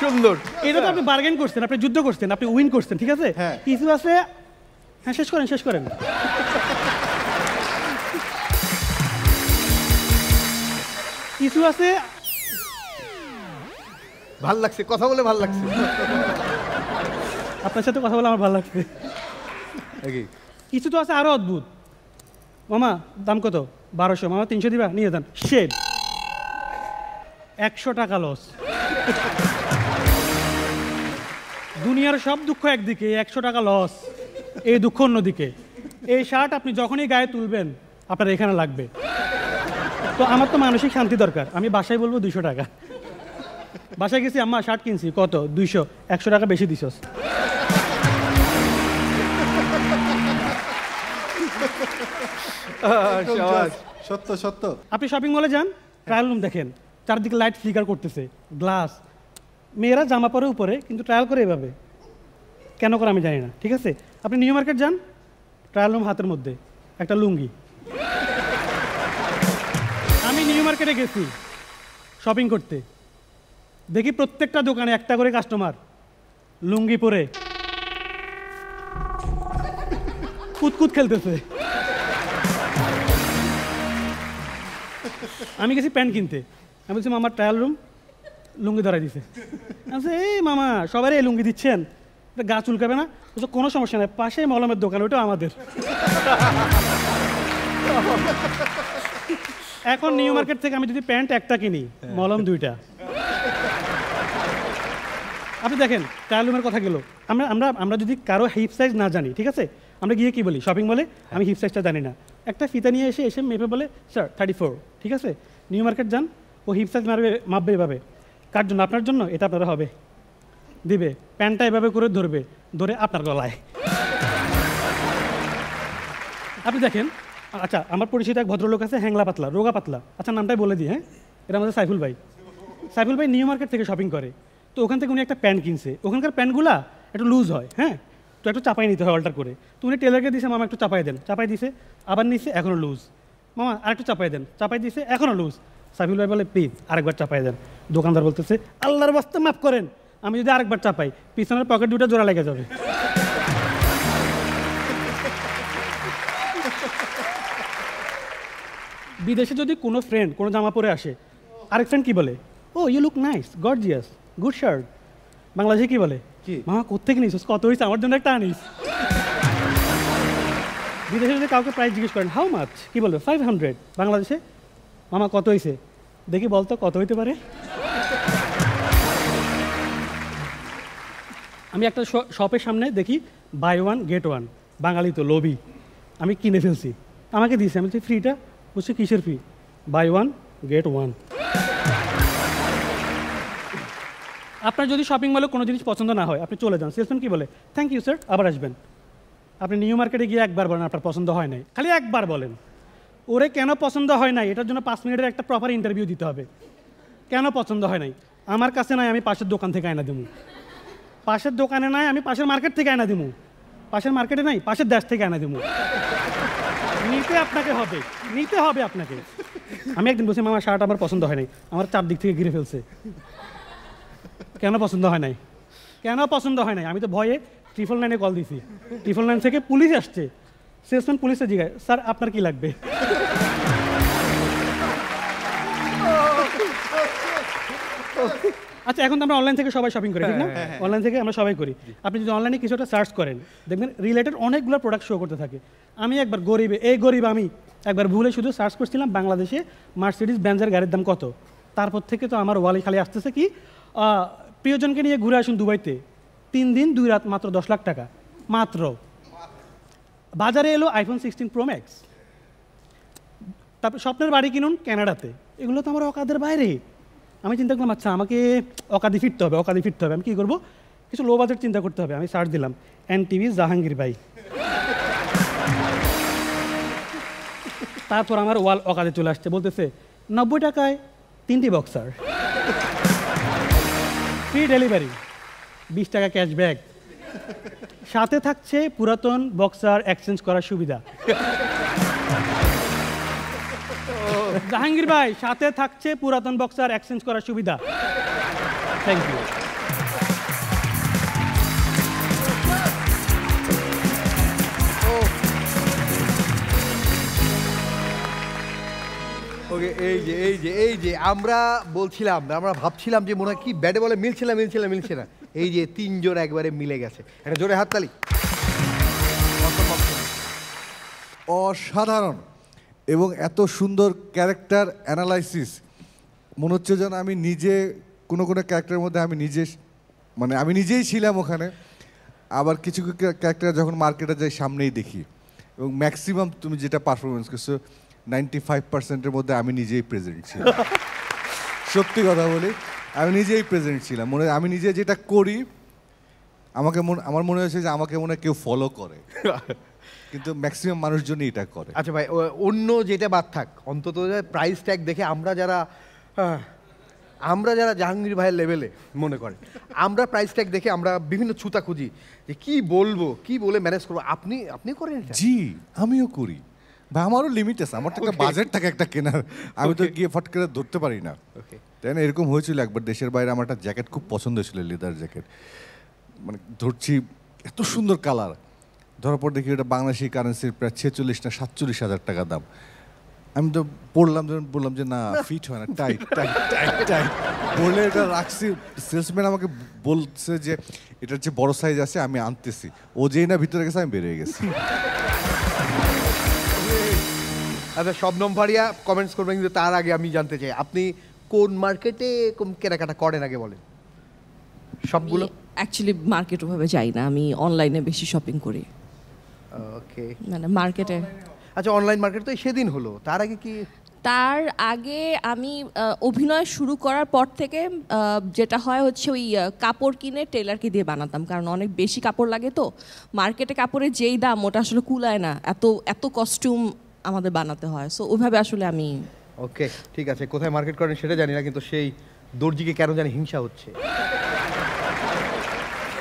সুন্দর। এটা তো আপনি বার্গেন করছেন, আপনি যুদ্ধ করছেন, আপনি উইন করছেন, ঠিক আছে। কিছু আছে, হ্যাঁ শেষ করেন। কিছু আছে ভাল লাগছে, কথা বলে ভাল লাগছে। আপনার সাথে কথা বলে আমার ভালো লাগছে। কিছু তো আছে আরো অদ্ভুত। মামা দাম কত? 1200। মামা 300 দিবা? নিয়ে যান। শেড 100 টাকা লস। দুনিয়ার সব দুঃখ একদিকে, 100 টাকা লস, এই দুঃখ অন্যদিকে। এই শার্ট আপনি যখনই গায়ে তুলবেন আপনার এখানে লাগবে। তো আমার তো মানসিক শান্তি দরকার, আমি বাসায় বলবো 200 টাকা। বাসায় গেছি, আম্মা শার্ট কিনছি, কত? 200। 100 টাকা বেশি দিছস। সত্য। আপনি শপিং মলে যান, ট্রায়াল রুম দেখেন, চারদিকে লাইট ফ্লিকার করতেছে, গ্লাস, মেয়েরা জামা পরে উপরে, কিন্তু ট্রায়াল করে এভাবে, কেন করে আমি জানি না, ঠিক আছে। আপনি নিউ মার্কেট যান, ট্রায়াল রুম হাতের মধ্যে, একটা লুঙ্গি। আমি নিউ মার্কেটে গেছি শপিং করতে, দেখি প্রত্যেকটা দোকানে একটা করে কাস্টমার লুঙ্গি পরে কুতকুত খেলতেছে। আমি গেছি প্যান্ট কিনতে, আমি বলছি মামার ট্রায়াল রুম, লুঙ্গি ধরাই দিছে। আচ্ছা এই মামা সবারই এই লুঙ্গি দিচ্ছেন, গা চুলকাবে না? বলছে কোনো সমস্যা নেই, পাশে মলমের দোকান, ওইটা আমাদের। এখন নিউ মার্কেট থেকে আমি যদি প্যান্ট একটা কিনি, মলম 2টা। আপনি দেখেন ট্রায়াল রুমের কথা গেল, আমরা যদি কারো হিপ সাইজ না জানি, ঠিক আছে, আমরা গিয়ে কি বলি শপিং মলে, আমি হিপ সাইজটা জানি না, একটা ফিতা নিয়ে এসে মেপে বলে স্যার 34, ঠিক আছে। নিউ মার্কেট যান, ও হিপ সাইজ মাপবে এভাবে, কার জন্য? আপনার জন্য, এটা আপনারা হবে দিবে, প্যান্টটা এভাবে করে ধরে আপনার গলায়। আপনি দেখেন, আচ্ছা আমার পরিচিত এক ভদ্রলোক আছে, হ্যাংলা পাতলা, রোগা পাতলা, আচ্ছা নামটাই বলে দিই, হ্যাঁ, এটা আমাদের সাইফুল ভাই নিউ মার্কেট থেকে শপিং করে। তো ওখান থেকে উনি একটা প্যান্ট কিনছে, ওখানকার প্যান্টগুলা একটু লুজ হয়, হ্যাঁ। তো একটু চাপাই নিতে হয় অল্টার করে। তো উনি টেলারকে দিয়েছে, মামা একটু চাপাই দেন, চাপাই দিছে, আবার নিচ্ছে, এখনও লুজ। মামা আরেকটু চাপাই দেন, চাপাই দিছে, এখনও লুজ। সাইফুল ভাই বলে প্লিজ আরেকবার চাপাই দেন। দোকানদার বলতেছে আল্লাহর বাস্তে মাফ করেন, আমি যদি আরেকবার চাপাই পিছনের পকেট দুটো জোড়া লেগে যাবে। বিদেশে যদি কোনো ফ্রেন্ড কোনো জামা পরে আসে, আরেক ফ্রেন্ড কি বলে, oh you look nice, gorgeous, good shirt. বাংলাদেশে কি বলে, কি মামা কোত্থেকে নিস, কত হয়েছে, আমার জন্য একটা আনিস। বিদেশে যদি কাউকে প্রাইস জিজ্ঞেস করেন হাউ মাচ, কি বলবে 500। বাংলাদেশে মামা কত হয়েছে, দেখি বলতো কত হইতে পারে। আমি একটা শপের সামনে দেখি বাই ওয়ান গেট ওয়ান, বাঙালি তো লোভী, আমি কিনে ফেলছি, আমাকে দিয়েছে, আমি বলছি ফ্রিটা, বলছি কিসের free, buy one get one. আপনার যদি শপিং মলে কোনো জিনিস পছন্দ না হয় আপনি চলে যান, সেলসম্যান কি বলে, থ্যাংক ইউ স্যার, আবার আসবেন। আপনি নিউ মার্কেটে গিয়ে একবার বলেন আপনার পছন্দ হয় নাই, খালি একবার বলেন, ওরে কেন পছন্দ হয় নাই এটার জন্য 5 মিনিটের একটা প্রপার ইন্টারভিউ দিতে হবে। কেন পছন্দ হয় নাই, আমার কাছে নাই, আমি পাশের দোকান থেকে আয়না দেবো, পাশের দোকানে নাই, আমি পাশের মার্কেট থেকে আয়না দেবো, পাশের মার্কেটে নাই, পাশের দেশ থেকে আয়না দেবো। নিতে আপনাকে হবে, নিতে হবে আপনাকে। আমি একদিন বলছি মামা শার্ট আমার পছন্দ হয় নাই, আমার 4 দিক থেকে ঘিরে ফেলছে। কেন পছন্দ হয় নাই, কেন পছন্দ হয় নাই, আমি তো ভয়ে 999-এ কল দিছি, 999 থেকে পুলিশ আসছে, সেলসম্যান পুলিশে জিজ্ঞাসা, স্যার আপনার কি লাগবে। আচ্ছা এখন তো আমরা অনলাইন থেকে সবাই শপিং করি, ঠিক না, অনলাইন থেকে আমরা সবাই করি। আপনি যদি অনলাইনে কিছু একটা সার্চ করেন দেখবেন রিলেটেড অনেকগুলো প্রোডাক্ট শো করতে থাকে। আমি একবার গরিব আমি একবার ভুলে শুধু সার্চ করছিলাম বাংলাদেশে মার্সিডিজ বেঞ্জের গাড়ির দাম কত, তারপর থেকে তো আমার ওয়ালে খালি আসতেছে কি প্রিয়জনকে নিয়ে ঘুরে আসুন দুবাইতে, 3 দিন 2 রাত, মাত্র 10 লাখ টাকা মাত্র। বাজারে এলো iPhone 16 Pro Max, তারপর স্বপ্নের বাড়ি কিনুন কানাডাতে, এগুলো তো আমার অকাদের বাইরে। আমি চিন্তা করলাম আচ্ছা আমাকে অকাদি ফিরতে হবে, আমি কী করবো, কিছু লো বাজেট চিন্তা করতে হবে। আমি সার্চ দিলাম NTV জাহাঙ্গীর ভাই, তারপর আমার ওয়াল অকাদে চলে আসছে, বলতেছে 90 টাকায় 3টি বক্সার, ফ্রি ডেলিভারি, 20 টাকা ক্যাশব্যাক, সাথে থাকছে পুরাতন বক্সার এক্সচেঞ্জ করার সুবিধা। জাহাঙ্গীর ভাই সাথে থাকছে পুরাতন বক্সার এক্সচেঞ্জ করার সুবিধা, থ্যাংক ইউ। ওকে, এই যে আমরা বলছিলাম, আমরা ভাবছিলাম যে মনে হয় কি ব্যাটে বলে মিলছে না, এই যে 3 জন একবারে মিলে গেছে, একটা জোরে হাততালি। অসাধারণ, এবং এত সুন্দর ক্যারেক্টার অ্যানালাইসিস, মনে হচ্ছে যেন আমি নিজে কোনো ক্যারেক্টারের মধ্যে আমি নিজেই ছিলাম ওখানে। আবার কিছু ক্যারেক্টার যখন মার্কেটে যাই সামনেই দেখি, এবং ম্যাক্সিমাম তুমি যেটা পারফরমেন্স করছো 95%-এর মধ্যে আমি নিজেই প্রেজেন্ট ছিলাম। সত্যি কথা বলি, আমি নিজেই প্রেজেন্ট ছিলাম, আমি নিজে যেটা করি আমার মনে হয়েছে যে আমাকে মনে হয় কেউ ফলো করে, কিন্তু ম্যাক্সিমাম মানুষজনই এটা করে। আচ্ছা ভাই, অন্য যেটা বাদ থাক, অন্তত প্রাইস ট্যাগ দেখে আমরা যারা জাহাঙ্গীর ভাইয়ের লেভেলে মনে করে, আমরা প্রাইস ট্যাগ দেখে আমরা বিভিন্ন ছুতা খুঁজি যে কি বলবো, কি বলে ম্যানেজ করবো। আপনি করেন এটা? জি, আমিও করি ভাই, আমারও লিমিট আছে, আমার তো একটা বাজেট থাকে একটা কেনার, আমি তো গিয়ে ফট করে ধরতে পারি না, তাই না? এরকম হয়েছিল একবার দেশের বাইরে, আমার একটা জ্যাকেট খুব পছন্দ ছিল, লেদার জ্যাকেট, মানে ধরছি এত সুন্দর কালার, ধরার পর দেখি এটা বাংলাদেশি কারেন্সির প্রায় 46 না 47,000 টাকা দাম। আমি তো বললাম যে না, ফিট হয় না, টাইট বলে এটা রাখছি। সেলসম্যান আমাকে বলছে যে এটার যে বড় সাইজ আছে আমি আনতেছি, ও যেই না ভিতরে গেছে আমি বেরিয়ে গেছি। আচ্ছা, শবনম ফারিয়া কমেন্টস করবেন, কিন্তু তার আগে আমি জানতে চাই আপনি কোন মার্কেটে কেনাকাটা করেন, আগে বলেন। সবগুলো অ্যাকচুয়ালি মার্কেট ওভাবে যাই না, আমি অনলাইনে বেশি শপিং করি। ওকে, মানে মার্কেটে। আচ্ছা, অনলাইন মার্কেট তো সেদিন হলো, তার আগে কি? তার আগে আমি অভিনয় শুরু করার পর থেকে যেটা হয় হচ্ছে ওই কাপড় কিনে টেলারকে দিয়ে বানাতাম, কারণ অনেক বেশি কাপড় লাগে তো মার্কেটে, কাপড়ের যেই দাম ওটা আসলে কুলায় না, এত কস্টিউম আমাদের বানাতে হয়, সো ওইভাবে আসলে আমি। ওকে, ঠিক আছে, কোথায় মার্কেট করেন সেটা জানি না, কিন্তু সেই দর্জিকে কেন জানি হিংসা হচ্ছে।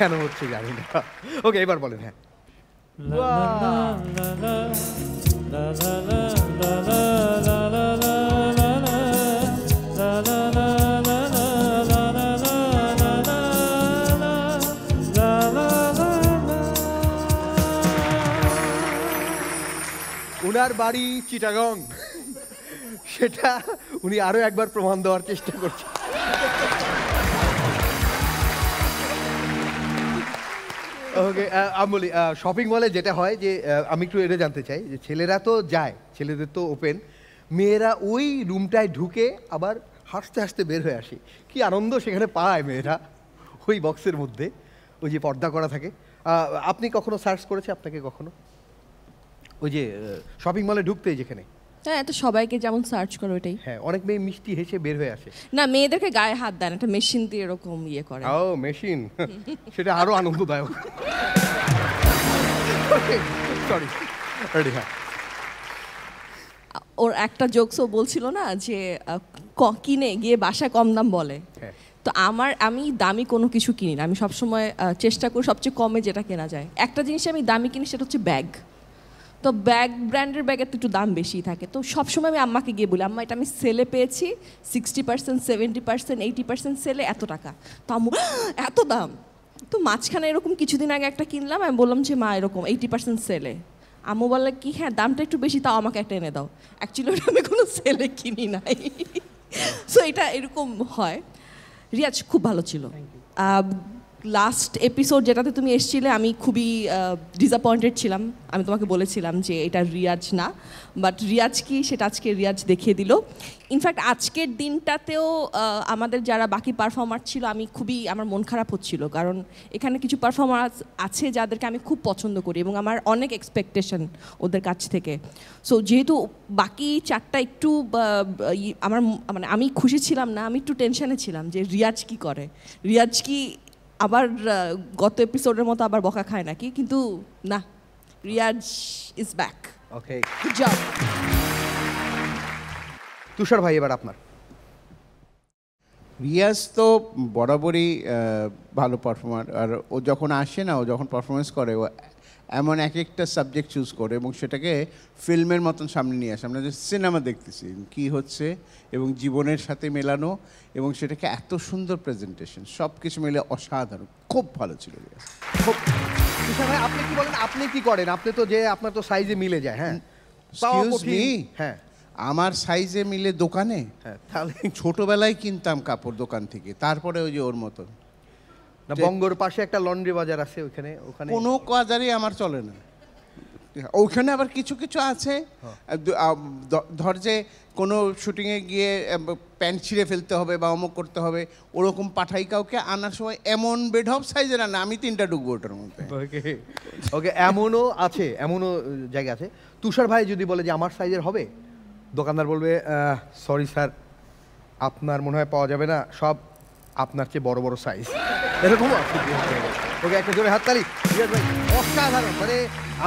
কেন হচ্ছে জানি না। ওকে, এবার বলেন। হ্যাঁ, উনার বাড়ি চিটাগং, সেটা উনি আরো একবার প্রমাণ দেওয়ার চেষ্টা করছেন। ওকে, আমি বলি শপিং মলে যেটা হয় যে আমি একটু এটা জানতে চাই যে ছেলেরা তো যায়, ছেলেদের তো ওপেন, মেয়েরা ওই রুমটায় ঢুকে আবার হাসতে হাসতে বের হয়ে আসে। কি আনন্দ সেখানে পায় মেয়েরা ওই বক্সের মধ্যে, ওই যে পর্দা করা থাকে। আপনি কখনো সার্চ করেছে আপনাকে কখনো ওই যে শপিং মলে ঢুকতে যেখানে? হ্যাঁ, তো সবাইকে যেমন সার্চ করো ওটাই। হ্যাঁ, অনেক মেয়ে মিষ্টি হেসে বের হয়ে আসে। না, মেয়েদেরকে গায়ে হাত দেন, একটা মেশিন দিয়ে এরকম ইয়ে করে। ও মেশিন, সেটা আরো আনন্দদায়ক। Sorry, ready? হ্যাঁ, ওর একটা জোকসও বলছিল না যে কিনে গিয়ে বাসায় কম দাম বলে। তো আমি দামি কোনো কিছু কিনি না, আমি সবসময় চেষ্টা করি সবচেয়ে কমে যেটা কেনা যায়। একটা জিনিস আমি দামি কিনি, সেটা হচ্ছে ব্যাগ। তো ব্র্যান্ডের ব্যাগের তো একটু দাম বেশি থাকে, তো সবসময় আমি আম্মাকে গিয়ে বলি, আম্মা এটা আমি সেলে পেয়েছি 60%, 70%, 80% সেলে, এত টাকা। তো আম্মু এত দাম। তো মাঝখানে এরকম কিছুদিন আগে একটা কিনলাম, আমি বললাম যে মা এরকম 80% সেলে। আম্মু বললে কি হ্যাঁ দামটা একটু বেশি, তাও আমাকে একটা এনে দাও। অ্যাকচুয়ালি ওটা আমি কোনো সেলে কিনি নাই। সো এটা এরকম হয়। রিয়াজ খুব ভালো ছিল। লাস্ট এপিসোড যেটাতে তুমি এসেছিলে, আমি খুবই ডিসঅ্যাপয়েন্টেড ছিলাম। আমি তোমাকে বলেছিলাম যে এটা রিয়াজ না, বাট রিয়াজ কি সেটা আজকে রিয়াজ দেখিয়ে দিল। ইনফ্যাক্ট আজকের দিনটাতেও আমাদের যারা বাকি পারফর্মার ছিল, আমার মন খারাপ হচ্ছিল, কারণ এখানে কিছু পারফর্মার আছে যাদেরকে আমি খুব পছন্দ করি এবং আমার অনেক এক্সপেকটেশন ওদের কাছ থেকে। সো যেহেতু বাকি চারটা একটু আমি খুশি ছিলাম না, আমি একটু টেনশনে ছিলাম যে রিয়াজ কি করে, রিয়াজ কি আবার গত এপিসোডের মতো আবার বকা খায় নাকি, কিন্তু না, Riaz is back. Okay, good job. Tushar ভাই, এবার আপনার। রিয়াজ তো বরাবরই ভালো পারফর্মার, আর ও যখন আসে না, ও যখন পারফরমেন্স করে, ও এমন এক একটা সাবজেক্ট চুজ করে এবং সেটাকে ফিল্মের মতন সামনে নিয়ে আসে। আমরা যে সিনেমা দেখতেছি কি হচ্ছে এবং জীবনের সাথে মেলানো, এবং সেটাকে এত সুন্দর প্রেজেন্টেশন, সব কিছু মিলে অসাধারণ, খুব ভালো ছিল রিয়াজ। তুষার ভাই, আপনি কি বলেন, আপনি কি করেন? আপনি তো যে আপনার তো সাইজে মিলে যায়। হ্যাঁ, এক্সকিউজ মি, হ্যাঁ, আমার সাইজে মিলে দোকানে? হ্যাঁ, তাহলে ছোটবেলায় কিনতাম কাপড় দোকান থেকে, তারপরে ওই যে ওর মতো না, বঙ্গর পাশে একটা লন্ড্রি বাজার আছে, ওখানে কোনো বাজারই আমার চলে না। ওইখানে আবার কিছু কিছু আছে, ধর যে কোনো শুটিংয়ে গিয়ে প্যান্ট ছিঁড়ে ফেলতে হবে বা অমুক করতে হবে, ওরকম পাঠাই কাউকে, আনার সময় এমন বেঢপ সাইজের আনা, আমি 3টা ঢুকবো ওটার মধ্যে। ওকে, এমনও আছে, এমনও জায়গা আছে। তুষার ভাই যদি বলে যে আমার সাইজের হবে, দোকানদার বলবে সরি স্যার, আপনার মনে হয় পাওয়া যাবে না, সব আপনার চেয়ে বড় বড় সাইজ, এরকম আছে। ওকে, একটা জোরে হাততালি। রিয়াজ ভাই অসাধারণ, মানে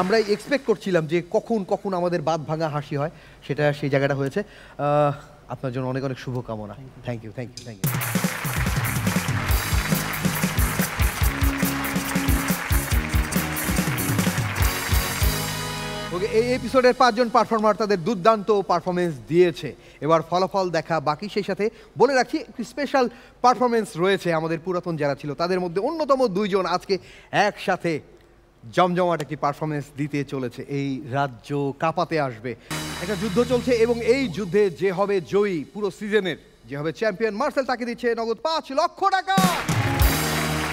আমরা এক্সপেক্ট করছিলাম যে কখন কখন আমাদের বাদ ভাঙা হাসি হয়, সেটা সেই জায়গাটা হয়েছে। আপনার জন্য অনেক অনেক শুভকামনা। Thank you, thank you, thank you. Okay, এই এপিসোডের 5 জন পারফর্মার তাদের দুর্দান্ত পারফরমেন্স দিয়েছে। এবার ফলাফল দেখা বাকি, সেই সাথে বলে রাখি একটি স্পেশাল পারফরমেন্স রয়েছে আমাদের পুরাতন যারা ছিল তাদের মধ্যে অন্যতম 2 জন আজকে একসাথে জমজমাট একটি পারফরমেন্স দিতে চলেছে। এই রাজ্য কাঁপাতে আসবে, একটা যুদ্ধ চলছে এবং এই যুদ্ধে যে হবে জয়ী পুরো সিজনের, যে হবে চ্যাম্পিয়ন, মার্সেল তাকে দিচ্ছে নগদ 5 লক্ষ টাকা।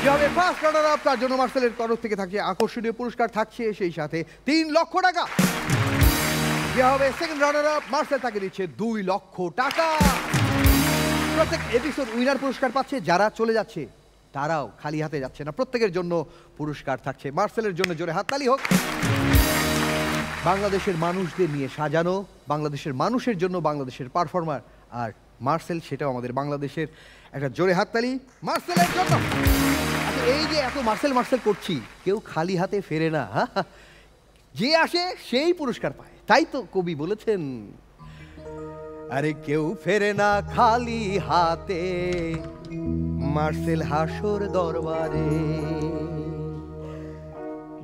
যে হবে ফার্স্ট রানার আপ, তার জন্য মার্সেলের তরফ থেকে থাকছে আকর্ষণীয় পুরস্কার, থাকছে সেই সাথে 3 লক্ষ টাকা। যে হবে সেকেন্ড রানার আপ, মার্সেল তাকে দিচ্ছে 2 লক্ষ টাকা। প্রত্যেক এপিসোড উইনার পুরস্কার পাচ্ছে, যারা চলে যাচ্ছে তারাও খালি হাতে যাচ্ছে না, প্রত্যেকের জন্য পুরস্কার থাকছে। মার্সেলের জন্য জোরে হাততালি হোক। বাংলাদেশের মানুষদের নিয়ে সাজানো, বাংলাদেশের মানুষের জন্য বাংলাদেশের পারফর্মার, আর মার্সেল সেটাও আমাদের বাংলাদেশের। একটা জোরে হাততালি মার্সেলের জন্য। এই যে এত মার্সেল মার্সেল করছি, কেউ খালি হাতে ফেরে না, যে আসে সেই পুরস্কার পায়, তাই তো কবি বলেছেন, আরে কেউ ফেরে না খালি হাতে, মার্সেল হাসর দরবারে।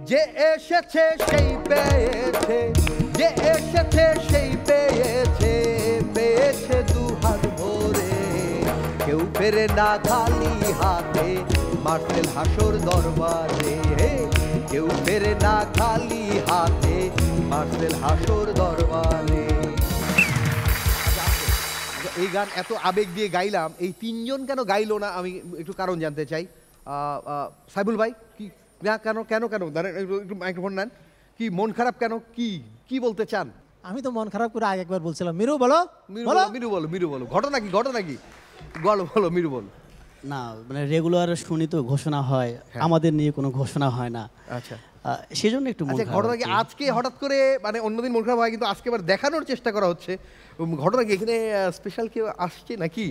যে এসেছে সেই পেয়েছে, যে এসেছে সেই পেয়েছে, পেয়েছে দুহাত ভরে, কেউ ফেরে না খালি হাতে মার্সেল হাসর দরবারে, কেউ ফেরে না খালি হাতে মার্সেল হাসর দরবারে। এই গান এত আবেগ দিয়ে গাইলাম, এই তিনজন কেন গাইলো না আমি একটু কারণ জানতে চাই। সাইবুল ভাই কি না কেন কেন কেন একটু মাইক্রোফোন নেন, কি মন খারাপ কেন, কি কি বলতে চান? আমি তো মন খারাপ করে আগে একবার বলছিলাম। মিরু বলো, মিরু বলো, মিরু বলো, ঘটনা কি, ঘটনা কি বলো, মিরু বলো। না মানে রেগুলার শুনি তো ঘোষণা হয়, আমাদের নিয়ে কোনো ঘোষণা হয় না। আচ্ছা, সেজন্য একটু মন খারাপ। ঘটনা কি আজকে হঠাৎ করে, মানে অন্যদিন মন খারাপ হয় কিন্তু আজকে আবার দেখানোর চেষ্টা করা হচ্ছে, ঘটনা কি এখানে স্পেশাল কেউ আসছে নাকি?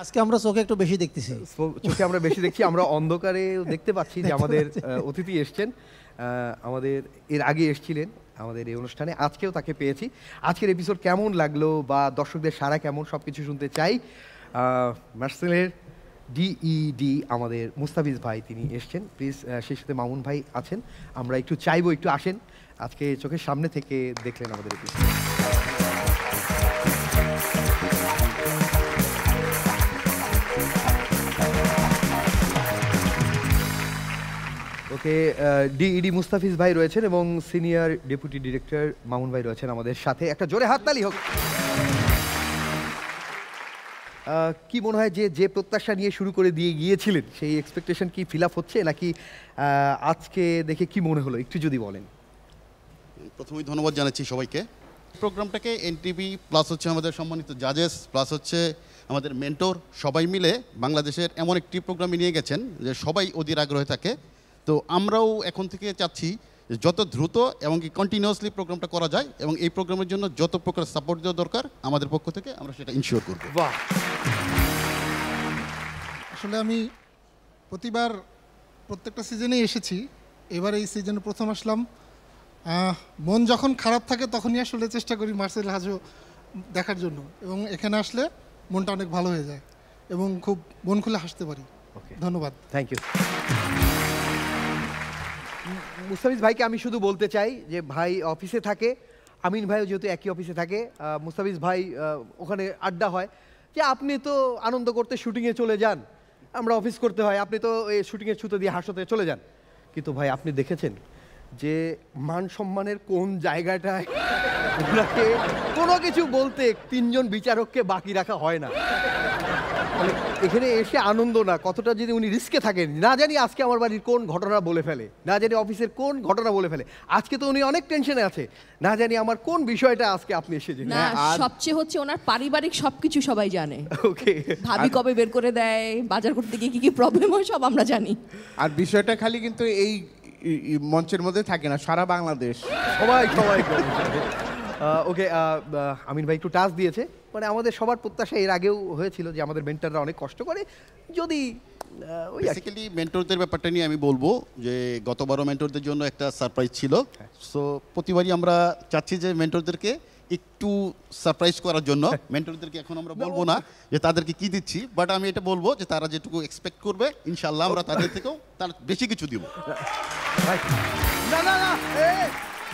আজকে আমরা চোখে একটু বেশি দেখতেছি, চোখে আমরা বেশি দেখছি, আমরা অন্ধকারে দেখতে পাচ্ছি যে আমাদের অতিথি এসছেন, আমাদের এর আগে এসেছিলেন আমাদের এই অনুষ্ঠানে, আজকেও তাকে পেয়েছি। আজকের এপিসোড কেমন লাগলো বা দর্শকদের সাড়া কেমন সব কিছু শুনতে চাই। মার্সেলের ডিইডি আমাদের মুস্তাফিজ ভাই তিনি এসছেন, প্লিজ সেই সাথে মামুন ভাই আছেন, আমরা একটু চাইবো একটু আসেন, আজকে চোখের সামনে থেকে দেখলেন আমাদের এপিসোড। ওকে, ডিইডি মুস্তাফিজ ভাই রয়েছেন এবং সিনিয়র ডেপুটি ডিরেক্টর মামুন ভাই রয়েছেন আমাদের সাথে, একটা জোরে হাততালি হোক। কি মনে হয় যে প্রত্যাশা নিয়ে শুরু করে দিয়ে গিয়েছিলেন সেই এক্সপেকটেশন কি ফিল আপ হচ্ছে নাকি আজকে দেখে কি মনে হলো একটু যদি বলেন? প্রথমেই ধন্যবাদ জানাচ্ছি সবাইকে। প্রোগ্রামটাকে এনটিভি প্লাস হচ্ছে আমাদের সম্মানিত জাজেস প্লাস হচ্ছে আমাদের মেন্টর সবাই মিলে বাংলাদেশের এমন একটি প্রোগ্রামে নিয়ে গেছেন যে সবাই অধীর আগ্রহে থাকে। তো আমরাও এখন থেকে চাচ্ছি যত দ্রুত এবং কি কন্টিনিউয়াসলি প্রোগ্রামটা করা যায় এবং এই প্রোগ্রামের জন্য যত প্রকার সাপোর্ট দেওয়া দরকার আমাদের পক্ষ থেকে আমরা সেটা ইনশিওর করব। বাহ, আসলে আমি প্রতিবার প্রত্যেকটা সিজনেই এসেছি, এবার এই সিজনে প্রথম আসলাম। মন যখন খারাপ থাকে তখনই আসলে চেষ্টা করি মার্সেল হাজো দেখার জন্য, এবং এখানে আসলে মনটা অনেক ভালো হয়ে যায় এবং খুব মন খুলে হাসতে পারি। ধন্যবাদ, থ্যাংক ইউ। মুস্তাফিজ ভাইকে আমি শুধু বলতে চাই যে ভাই অফিসে থাকে, আমিন ভাইও যেহেতু একই অফিসে থাকে, মুস্তাফিজ ভাই ওখানে আড্ডা হয়, যে আপনি তো আনন্দ করতে শুটিংয়ে চলে যান, আমরা অফিস করতে হয়, আপনি তো এই শুটিংয়ের ছুতো দিয়ে হাসতে চলে যান। কিন্তু ভাই আপনি দেখেছেন যে মান সম্মানের কোন জায়গাটায় ওনাকে কোনো কিছু বলতে তিনজন বিচারককে বাকি রাখা হয় না, মানে এখানে এসে আনন্দ না, কতটা যদি উনি রিস্কে থাকেন, না জানি আজকে আমার বাড়ির কোন ঘটনা বলে ফেলে, না জানি অফিসের কোন ঘটনা বলে ফেলে, আজকে তো উনি অনেক টেনশনে আছে, না জানি আমার কোন বিষয়টা আজকে আপনি এসে জানেন না, সবচেয়ে হচ্ছে ওনার পারিবারিক সবকিছু সবাই জানে। ওকে, ভাবি কবে বের করে দেয়, বাজার করতে গিয়ে কি প্রবলেম হয় সব আমরা জানি। আর বিষয়টা খালি কিন্তু এই মঞ্চের মধ্যে থাকে না, সারা বাংলাদেশ সবাই ওকে, আমিন ভাই একটু টাচ দিয়েছে, মানে আমাদের সবার প্রত্যাশা এর আগেও হয়েছিল যে আমাদের মেন্টররা অনেক কষ্ট করে, যদি বেসিক্যালি মেন্টরদের ব্যাপারটা নিয়ে আমি বলবো যে গতবারও মেন্টরদের জন্য একটা সারপ্রাইজ ছিল। সো প্রতিবারই আমরা চাচ্ছি যে মেন্টরদেরকে একটু সারপ্রাইজ করার জন্য, মেন্টরদেরকে এখন আমরা বলবো না যে তাদেরকে কি দিচ্ছি, বাট আমি এটা বলবো যে তারা যেটুকু এক্সপেক্ট করবে ইনশাল্লাহ আমরা তাদের থেকেও তার বেশি কিছু দিব। না না না,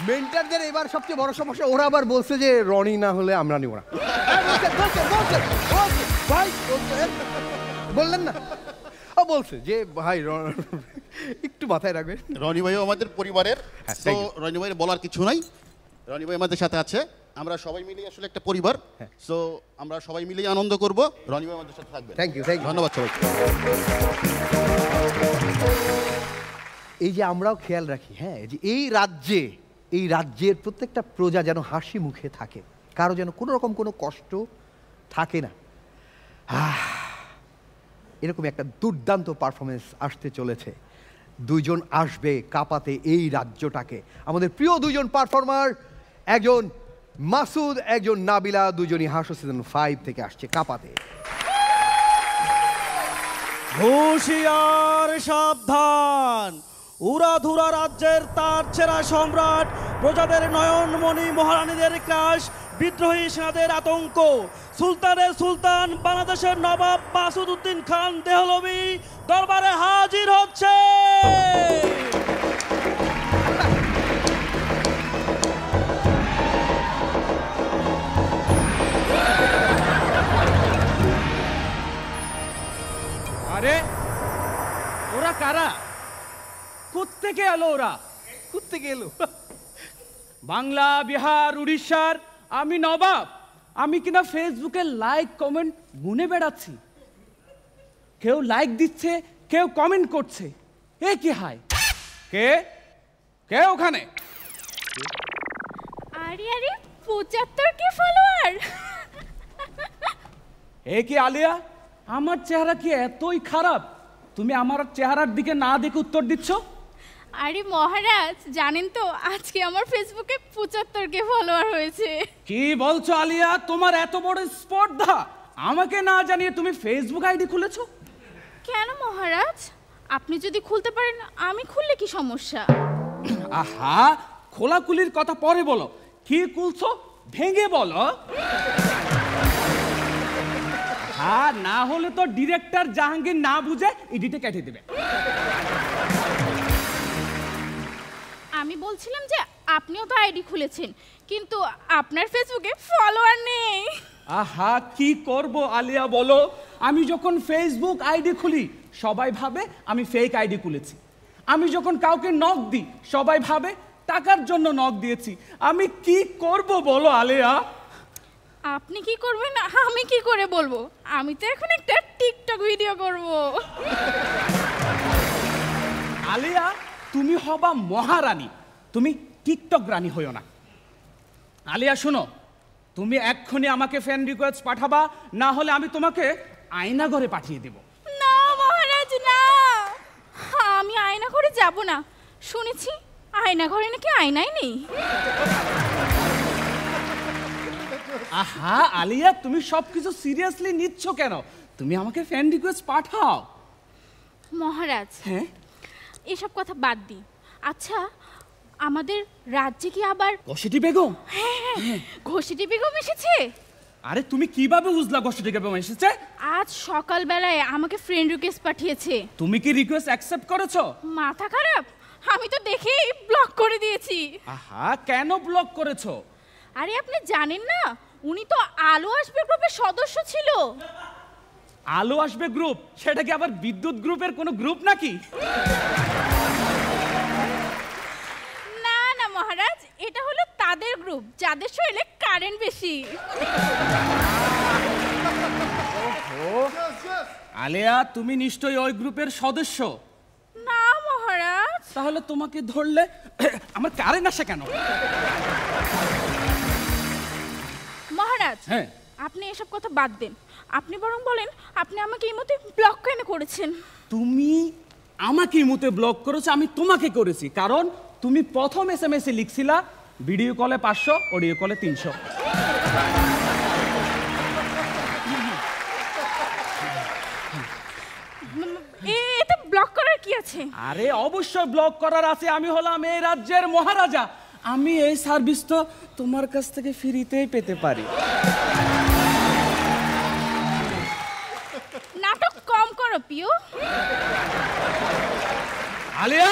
মেন্টরদের এবার সবচেয়ে বড় সমস্যা, ওরা আবার বলছে যে রনি না হলে আমরা নিব না। ভাই বললেন না, বলছে যে ভাই একটু মাথায় রাখবেন, রনি ভাইও আমাদের পরিবারের, তো রনি ভাইয়ের বলার কিছু নাই, রনি ভাই আমাদের সাথে আছে, আমরা সবাই মিলে আসলে একটা পরিবার, সো আমরা সবাই মিলেই আনন্দ করব, রনি ভাই আমাদের সাথে থাকবে। থ্যাংক ইউ, ধন্যবাদ সবাইকে। এই যে আমরাও খেয়াল রাখি, হ্যাঁ, যে এই রাজ্যের প্রত্যেকটা প্রজা যেন হাসি মুখে থাকে, কারো যেন কোনো রকম কোনো কষ্ট থাকে না। এরকম একটা দুর্দান্ত পারফরমেন্স আসতে চলেছে, দুইজন আসবে কাঁপাতে এই রাজ্যটাকে, আমাদের প্রিয় দুইজন পারফর্মার, একজন মাসুদ, একজন নাবিলা, দুজনই হাসো সিজন 5 থেকে আসছে কাঁপাতে। হুঁশিয়ার সাবধান, উড়াধুরা রাজ্যের তার ছেঁড়া সম্রাট, প্রজাদের নয়নমণি, মহারানীদের ক্রাশ, বিদ্রোহী সেনাদের আতঙ্ক, সুলতানের সুলতান, বাংলাদেশের নবাব মাসুদ উদ্দিন খান দেহলভি দরবারে হাজির হচ্ছে। কারা? কোত্থেকে এলো ওরা? কোত্থেকে এলো? বাংলা, বিহার, উড়িষ্যার আমি নবাব। আমি কিনা ফেসবুকে লাইক কমেন্ট গুনে বেড়াচ্ছি। কেউ লাইক দিচ্ছে, কেউ কমেন্ট করছে। এ কি হাই? কে কে ওখানে? আরে আরে 75 ফলোয়ার। এ কি আলিয়া, আমার চেহারা কি এতই খারাপ? তুমি আমার চেহারার দিকে না দেখে উত্তর দিচ্ছ? আরে মহারাজ, জানেন তো আজকে আমার ফেসবুকে 75 ফলোয়ার হয়েছে। কি বলছো আলিয়া? তোমার এত বড় স্পর্ধা, আমাকে না জানিয়ে তুমি ফেসবুক আইডি খুলেছো? কেন মহারাজ, আপনি যদি খুলতে পারেন আমি খুললে কি সমস্যা? আহা, খোলাখুলির কথা পরে বলো, কি খুলছো ভেঙে বলো। হ্যাঁ, না হলে তো ডিরেক্টর জাহাঙ্গীর না বুঝে এডিটে কেটে দেবে। আমি বলছিলাম যে আপনিও তো আইডি খুলেছেন, কিন্তু আপনার ফেসবুকে ফলোয়ার নেই। আহা, কি করব আলিয়া বলো? আমি যখন ফেসবুক আইডি খুলি সবাই ভাবে আমি ফেক আইডি খুলেছি। আমি যখন কাউকে নক দিই সবাই ভাবে টাকার জন্য নক দিয়েছি। আমি কি করব বলো আলিয়া? আপনি কি করবেন আমি কি করে বলবো? আমি তো এখন একটা টিকটক ভিডিও করব। আলিয়া, তুমি হবা মহারানী, তুমি টিকটক রানী হইও না। আলিয়া শোনো, তুমি এক্ষুনি আমাকে ফ্রেন্ড রিকোয়েস্ট পাঠাবা, না হলে আমি তোমাকে আয়না ঘরে পাঠিয়ে দেব। না মহারাজ না, আমি আয়না ঘরে যাব না। শুনেছি আয়না ঘরে নাকি আয়নাই নেই। আহা আলিয়া, তুমি সবকিছু সিরিয়াসলি নিচ্ছ কেন? তুমি আমাকে ফ্রেন্ড রিকোয়েস্ট পাঠাও। মহারাজ, হ্যাঁ, এসব কথা বাদ দিই। আচ্ছা, আমাদের রাজ্যে কি আবার ঘসেটি বেগম? হ্যাঁ, ঘসেটি বেগম এসেছে। আরে তুমি কিভাবে বুঝলা ঘসেটি বেগম এসেছে? আজ সকালবেলায় আমাকে ফ্রেন্ড রিকোয়েস্ট পাঠিয়েছে। তুমি কি রিকোয়েস্ট অ্যাকসেপ্ট করেছো? মাথা খারাপ, আমি তো দেখেই ব্লক করে দিয়েছি। আহা, কেন ব্লক করেছো? আরে আপনি জানেন না, উনি তো আলো আসবে গ্রুপের সদস্য ছিল। আলো আসবে গ্রুপ? সেটা কি আবার বিদ্যুৎ গ্রুপের কোনো গ্রুপ নাকি? না না মহারাজ, এটা হলো তাদের গ্রুপ যাদের শরীরে কারেন্ট বেশি। আলিয়া, তুমি নিশ্চয়ই ওই গ্রুপের সদস্য? না মহারাজ। তাহলে তোমাকে ধরলে আমার কারেন্ট আসে কেন? মহারাজ, হ্যাঁ, আপনি এসব কথা বাদ দেন। আপনি বরং বলেন আপনি আমাকে এই মতে ব্লক কেন করেছেন? তুমি আমাকে ইমুতে ব্লক করেছো, আমি তোমাকে করেছি কারণ তুমি প্রথম এসএমএস এ লিখছিলা ভিডিও কলে 500, অডিও কলে 300। এতে ব্লক করার কি আছে? আরে অবশ্যই ব্লক করার আছে। আমি হলাম এই রাজ্যের মহারাজা, আমি এই সার্ভিস তো তোমার কাছ থেকে ফ্রিতেই পেতে পারি। নাটক কম করো পিও। আলিয়া,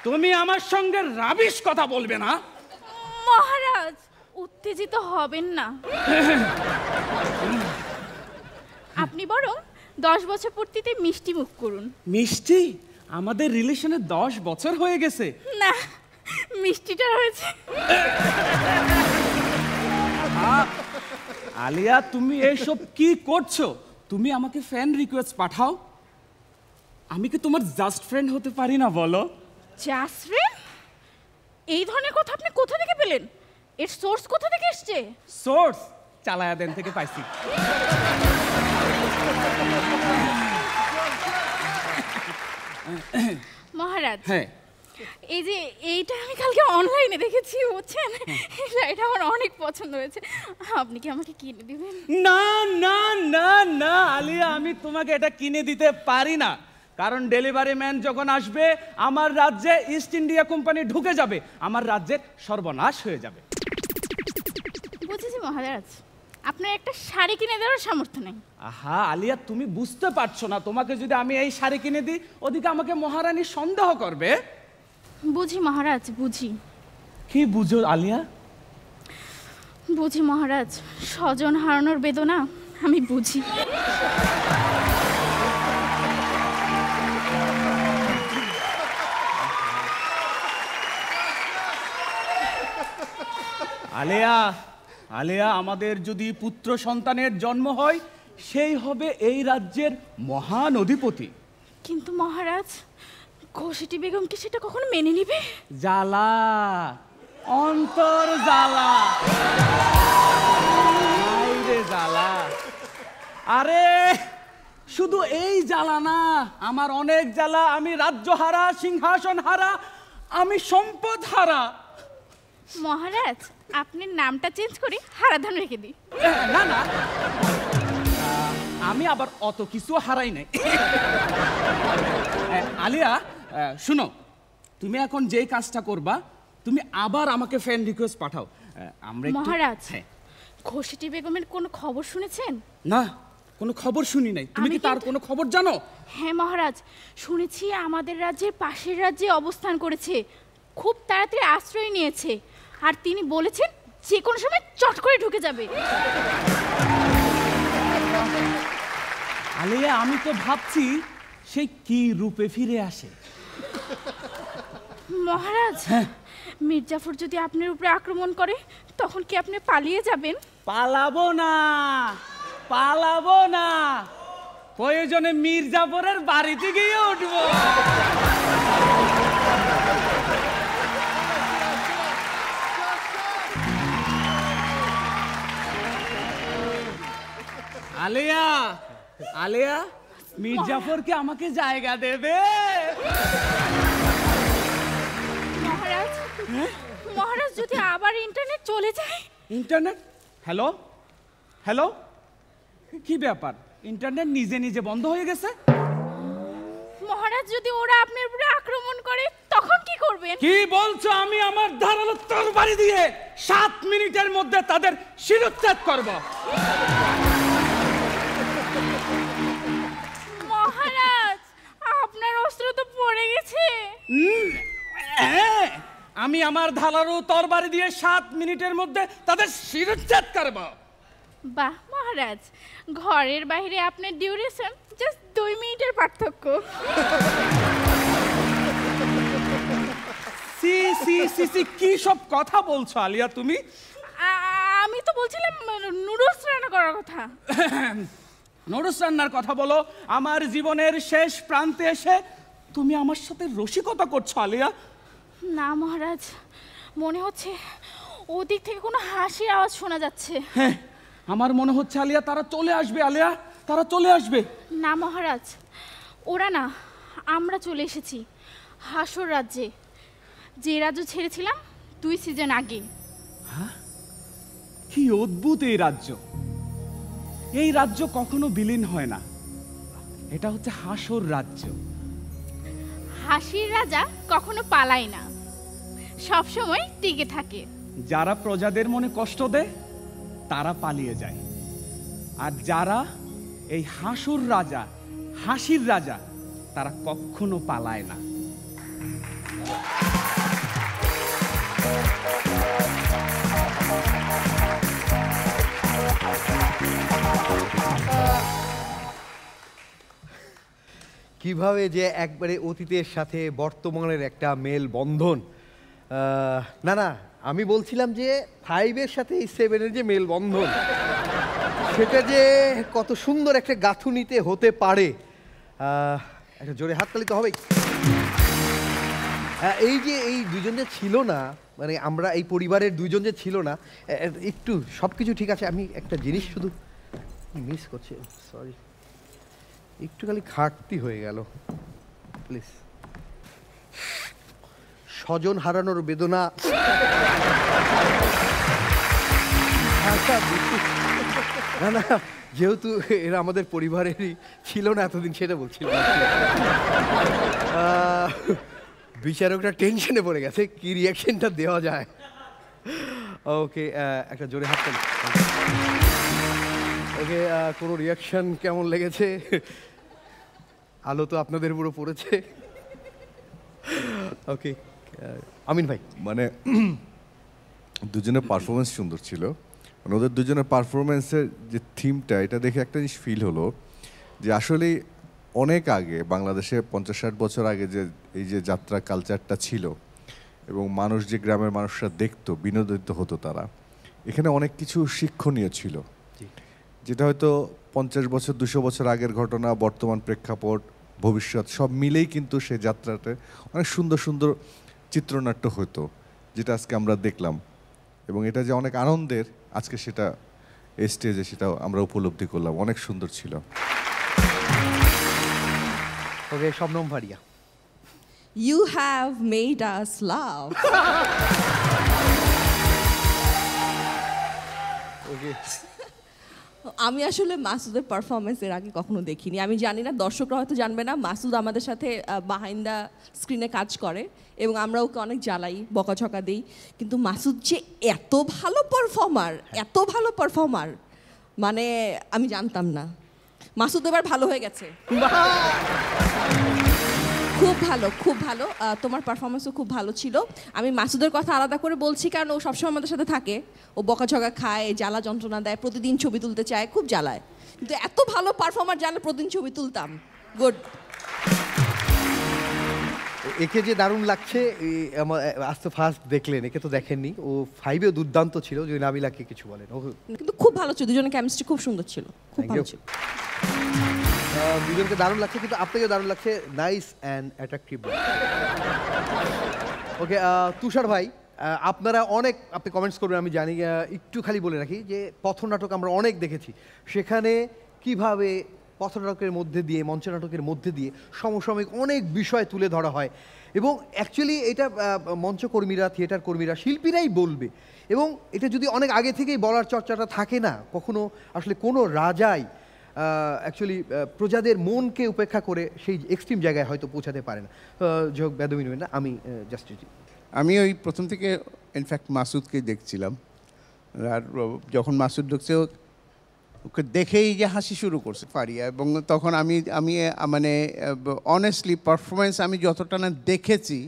তুমি আমার সঙ্গে রাবিশ কথা বলবে না। মহারাজ, উত্তেজিত হবেন না। আপনি বরং 10 বছর পূর্তিতে মিষ্টি মুখ করুন। মিষ্টি? আমাদের রিলেশনে 10 বছর হয়ে গেছে। না, মিষ্টিটা হয়েছে। আলিয়া, তুমি এইসব কি করছো? তুমি আমাকে ফ্রেন্ড রিকোয়েস্ট পাঠাও, আমি কি তোমার জাস্ট ফ্রেন্ড হতে পারি না বলো? Just friend? এই ধরনের কথা আপনি কোথা থেকে পেলেন? এর সোর্স কোথা থেকে এসেছে? সোর্স চালায়া দেন থেকে পাইছি। মহারাজ, হ্যাঁ, এই যে এইটা আমি কালকে অনলাইনে দেখেছি, বুঝছেন? এটা আমার অনেক পছন্দ হয়েছে। আপনি কি আমাকে কিনে দিবেন? না না না না আলিয়া, আমি তোমাকে এটা কিনে দিতে পারি না, কারণ ডেলিভারি ম্যান যখন আসবে আমার রাজ্যে ইস্ট ইন্ডিয়া কোম্পানি ঢুকে যাবে, আমার রাজ্যের সর্বনাশ হয়ে যাবে। বুঝেছি মহারাজ, আপনার একটা শাড়ি কিনে দেওয়ার সামর্থ্য নেই। আহা আলিয়া, তুমি বুঝতে পারছো না, তোমাকে যদি আমি এই শাড়ি কিনে দিই ওদিকে আমাকে মহারানী সন্দেহ করবে। বুঝি মহারাজ, বুঝি। কি বুঝো আলিয়া? বুঝি মহারাজ, স্বজন হারানোর বেদনা আমি বুঝি। আলেয়া আলেয়া আমাদের যদি পুত্র সন্তানের জন্ম হয় সেই হবে এই রাজ্যের মহান অধিপতি। কিন্তু মহারাজ, ঘোষেটি বেগম কি সেটা কখনো মেনে নিবে? জ্বালা, অন্তর জ্বালা, রে জ্বালা। আরে শুধু এই জ্বালা না, আমার অনেক জ্বালা। আমি রাজ্য হারা, সিংহাসন হারা, আমি সম্পদ হারা। মহারাজ, আপনি নামটা চেঞ্জ করে হারাধন রেখে দিই। না না, আমি আবার অত কিছু হারাই নাই। আলিয়া শুনো, তুমি এখন যেই কাজটা করবা, তুমি আবার আমাকে ফ্রেন্ড রিকোয়েস্ট পাঠাও। আমরা মহারাজ, ঘোষেটি বেগমের কোনো খবর শুনেছেন? না, কোনো খবর শুনি নাই। তুমি কি তার কোনো খবর জানো? হ্যাঁ মহারাজ, শুনেছি আমাদের রাজ্যের পাশের রাজ্যে অবস্থান করেছে, খুব তাড়াতাড়ি আশ্রয় নিয়েছে, আর তিনি বলেছেন যে কোনো সময় চট করে ঢুকে যাবে। আলিয়া, আমি তো ভাবছি সেই কি রূপে ফিরে আসে। মহারাজ, মির্জাফর যদি আপনার উপরে আক্রমণ করে তখন কি আপনি পালিয়ে যাবেন? পালাবো না, পালাবো না, প্রয়োজনে মির্জাফরের বাড়িতে গিয়ে উঠবো। আলিয়া আলিয়া, মির্জাফরকে আমাকে জায়গা দেবে? মহারাজ, মহারাজ যদি আবার ইন্টারনেট চলে যায়? ইন্টারনেট? হ্যালো হ্যালো, কি ব্যাপার? ইন্টারনেট নিজে নিজে বন্ধ হয়ে গেছে? মহারাজ, যদি ওরা আপনার উপরে আক্রমণ করে তখন কি করবেন? কি বলছো? আমি আমার ধারালো তরবারি দিয়ে 7 মিনিটের মধ্যে তাদের শিরোচ্ছেদ করব। মহারাজ, আপনার অস্ত্র তো পড়ে গেছে। আমি আমার ধারালো তরবারি দিয়ে 7 মিনিটের মধ্যে তাদের শিরোচ্ছেদ করব। বাহ মহারাজ, ঘরের বাইরে আপনার ডিউরেশন জাস্ট 2 মিনিটের পার্থক্য। সি সি সি সি, কি সব কথা বলছো আলিয়া তুমি? আমি তো বলছিলাম নুডলস রান্না করার কথা। নুডলস রান্নার কথা বলো? আমার জীবনের শেষ প্রান্তে এসে তুমি আমার সাথে রসিকতা করছো আলিয়া? না মহারাজ, মনে হচ্ছে ওদিক থেকে কোনো হাসির আওয়াজ শোনা যাচ্ছে। হ্যাঁ, আমার মনে হচ্ছে আলিয়া তারা চলে আসবে। আলিয়া, তারা চলে আসবে। না মহারাজ, ওরা না, আমরা চলে এসেছি হাসর রাজ্যে, যে রাজ্য ছেড়েছিলাম 2 সিজন আগে। হ্যাঁ, কি অদ্ভুত এই রাজ্য! এই রাজ্য কখনো বিলীন হয় না। এটা হচ্ছে হাসর রাজ্য। হাসির রাজা কখনো পালায় না, সব সময় টিকে থাকে। যারা প্রজাদের মনে কষ্ট দেয় তারা পালিয়ে যায়, আর যারা এই হাসুর রাজা, হাসির রাজা, তারা কখনো পালায় না। কিভাবে যে একবারে অতীতের সাথে বর্তমানের একটা মেল বন্ধন। না না, আমি বলছিলাম যে 5-এর সাথে এই 7-এর যে মেল বন্ধন, সেটা যে কত সুন্দর একটা গাঁথুনিতে হতে পারে। একটা জোরে হাততালি তো হবেই। এই যে এই দুজন যে ছিল না, মানে আমরা এই পরিবারের দুজন যে ছিল না, একটু সব কিছু ঠিক আছে, আমি একটা জিনিস শুধু মিস করছি, সরি, একটু খালি ঘাটতি হয়ে গেল। প্লিজ, স্বজন হারানোর বেদনা। না না, যেহেতু এরা আমাদের পরিবারেরই ছিল না এতদিন, সেটা বলছিল। বিচারকরা টেনশনে পড়ে গেছে কি রিয়াকশনটা দেওয়া যায়। ওকে, একটা জোরে হাত তালি। ওকে, কোনো রিয়াকশন কেমন লেগেছে? আলো তো আপনাদের উপরও পড়েছে। ওকে, আমিন ভাই। মানে দুজনের পারফরমেন্স সুন্দর ছিল। মানে ওদের দুজনের পারফরমেন্সের যে থিমটা, এটা দেখে একটা জিনিস ফিল হলো যে আসলে অনেক আগে বাংলাদেশে 50-60 বছর আগে যে এই যে যাত্রা কালচারটা ছিল এবং মানুষ যে গ্রামের মানুষরা দেখতো, বিনোদিত হতো তারা, এখানে অনেক কিছু শিক্ষণীয় ছিল, যেটা হয়তো 50 বছর 200 বছর আগের ঘটনা, বর্তমান প্রেক্ষাপট, ভবিষ্যৎ সব মিলেই কিন্তু সেই যাত্রাতে অনেক সুন্দর সুন্দর চিত্রনাট্য হতো, যেটা আজকে আমরা দেখলাম। এবং এটা যে অনেক আনন্দের, আজকে সেটা এই স্টেজে সেটা আমরা উপলব্ধি করলাম, অনেক সুন্দর ছিল। ওকে, Shabnam Faria. You have made us laugh. আমি আসলে মাসুদের পারফরমেন্স এর আগে কখনো দেখিনি। আমি জানি না, দর্শকরা হয়তো জানবে না, মাসুদ আমাদের সাথে বিহাইন্ড দ্য স্ক্রিনে কাজ করে এবং আমরা ওকে অনেক জ্বালাই, বকাঝকা দিই, কিন্তু মাসুদ যে এত ভালো পারফর্মার মানে আমি জানতাম না। মাসুদ এবার ভালো হয়ে গেছে, খুব ভালো। তোমার পারফরমেন্সও খুব ভালো ছিল। আমি মাসুদের কথা আলাদা করে বলছি কারণ ও সবসময় আমাদের সাথে থাকে, ও বকাঝকা খায়, জ্বালা যন্ত্রণা দেয়, প্রতিদিন ছবি তুলতে চায়, খুব জ্বালায়, কিন্তু এত ভালো পারফর্মার জানলে প্রতিদিন ছবি তুলতাম। গুড। একে যে দারুণ লাগছে, আজ তো ফার্স্ট দেখলেন, একে তো দেখেননি, ও 5-এও দুর্দান্ত ছিল। যদি নাবিলাকে কিছু বলেন। কিন্তু খুব ভালো ছিল, দুজনের কেমিস্ট্রি খুব সুন্দর ছিল, খুব ভালো ছিল। দুজনকে দারুণ লাগছে, কিন্তু আপনাকেও দারুণ লাগছে, নাইস অ্যান্ড অ্যাট্রাকটিভ। ওকে, তুষার ভাই, আপনারা অনেক আপনি কমেন্টস করবেন আমি জানি, একটু খালি বলে রাখি যে পথনাটক আমরা অনেক দেখেছি, সেখানে কিভাবে পথনাটকের মধ্যে দিয়ে, মঞ্চনাটকের মধ্যে দিয়ে সমসাময়িক অনেক বিষয় তুলে ধরা হয় এবং অ্যাকচুয়ালি এটা মঞ্চকর্মীরা, থিয়েটার কর্মীরা, শিল্পীরাই বলবে। এবং এটা যদি অনেক আগে থেকেই বলার চর্চাটা থাকে না, কখনো আসলে কোনো রাজাই অ্যাকচুয়ালি প্রজাদের মনকে উপেক্ষা করে সেই এক্সট্রিম জায়গায় হয়তো পৌঁছাতে পারে না। যোগ বেদবিন না, আমি জাস্ট আমি ওই প্রথম থেকে ইনফ্যাক্ট মাসুদকে দেখছিলাম, আর যখন মাসুদ ঢুকছে ওকে দেখেই যে হাসি শুরু করছে ফারিয়া, এবং তখন আমি মানে অনেস্টলি পারফরমেন্স আমি যতটা না দেখেছি,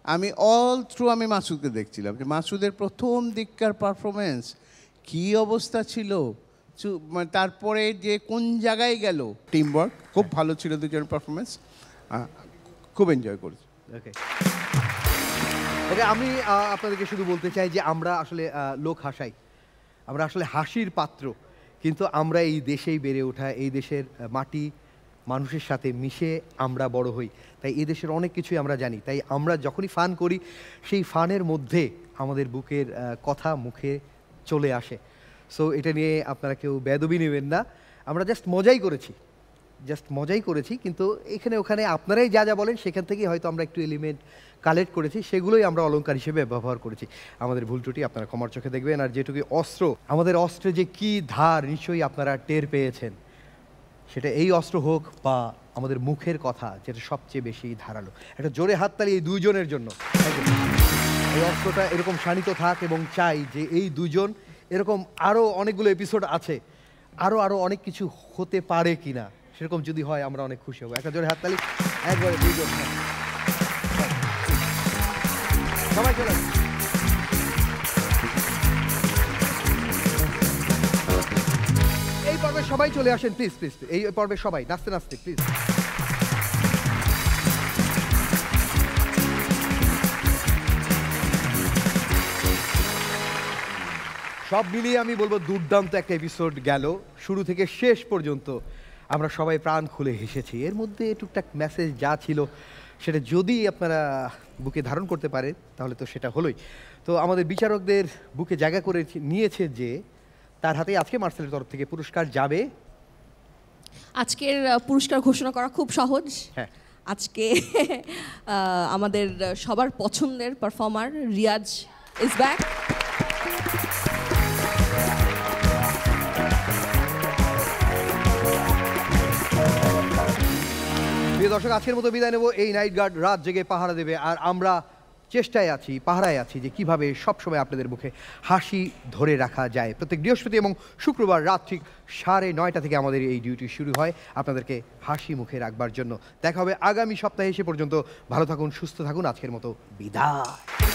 আমি অল থ্রু আমি মাসুদকে দেখছিলাম যে মাসুদের প্রথম দিককার পারফরমেন্স কী অবস্থা ছিল, তারপরে যে কোন জায়গায় গেল, টিম ওয়ার্ক খুব ভালো ছিল, দুজনের পারফরমেন্স খুব এনজয় করেছি। ওকে ওকে, আমি আপনাদেরকে শুধু বলতে চাই যে আমরা আসলে লোক হাসাই, আমরা আসলে হাসির পাত্র, কিন্তু আমরা এই দেশেই বেড়ে ওঠা, এই দেশের মাটি মানুষের সাথে মিশে আমরা বড় হই, তাই এই দেশের অনেক কিছুই আমরা জানি। তাই আমরা যখনই ফান করি, সেই ফানের মধ্যে আমাদের বুকের কথা মুখে চলে আসে। সো এটা নিয়ে আপনারা কেউ বেদবি নেবেন না, আমরা জাস্ট মজাই করেছি, কিন্তু এখানে ওখানে আপনারাই যা যা বলেন সেখান থেকেই হয়তো আমরা একটু এলিমেন্ট কালেক্ট করেছি, সেগুলোই আমরা অলংকার হিসেবে ব্যবহার করেছি। আমাদের ভুল ত্রুটি আপনারা ক্ষমার চোখে দেখবেন। আর যেটুকু অস্ত্র, আমাদের অস্ত্রে যে কি ধার নিশ্চয়ই আপনারা টের পেয়েছেন, সেটা এই অস্ত্র হোক বা আমাদের মুখের কথা, যেটা সবচেয়ে বেশি ধারালো। একটা জোরে হাততালি এই দুইজনের জন্য। এই অস্ত্রটা এরকম শানিত থাক, এবং চাই যে এই দুজন এরকম আরও অনেকগুলো এপিসোড আছে, আরও অনেক কিছু হতে পারে কিনা, সেরকম যদি হয় আমরা অনেক খুশি হব। একটা জোরে হাততালি, একবারে দুইজন, সবাই চলে আসুন। এই পর্বে সবাই চলে আসেন প্লিজ, এই পর্বে সবাই নাচতে নাচতে প্লিজ। সব মিলিয়ে আমি বলবো দুর্দান্ত একটা এপিসোড গেল, শুরু থেকে শেষ পর্যন্ত আমরা সবাই প্রাণ খুলে হেসেছি। এর মধ্যে টুকটাক মেসেজ যা ছিল সেটা যদি আপনারা বুকে ধারণ করতে পারেন তাহলে তো সেটা হলোই। তো আমাদের বিচারকদের বুকে জায়গা করে নিয়েছে যে তার হাতে আজকে মার্সেলের তরফ থেকে পুরস্কার যাবে। আজকের পুরস্কার ঘোষণা করা খুব সহজ। হ্যাঁ, আজকে আমাদের সবার পছন্দের পারফর্মার রিয়াজ ইজ ব্যাক। প্রিয় দর্শক, আজকের মতো বিদায় নেব। এই নাইট গার্ড রাত জেগে পাহারা দেবে, আর আমরা চেষ্টায় আছি, পাহারায় আছি যে কিভাবে সবসময় আপনাদের মুখে হাসি ধরে রাখা যায়। প্রত্যেক বৃহস্পতি এবং শুক্রবার রাত ঠিক 9:30 থেকে আমাদের এই ডিউটি শুরু হয় আপনাদেরকে হাসি মুখে রাখবার জন্য। দেখা হবে আগামী সপ্তাহে। সে পর্যন্ত ভালো থাকুন, সুস্থ থাকুন। আজকের মতো বিদায়।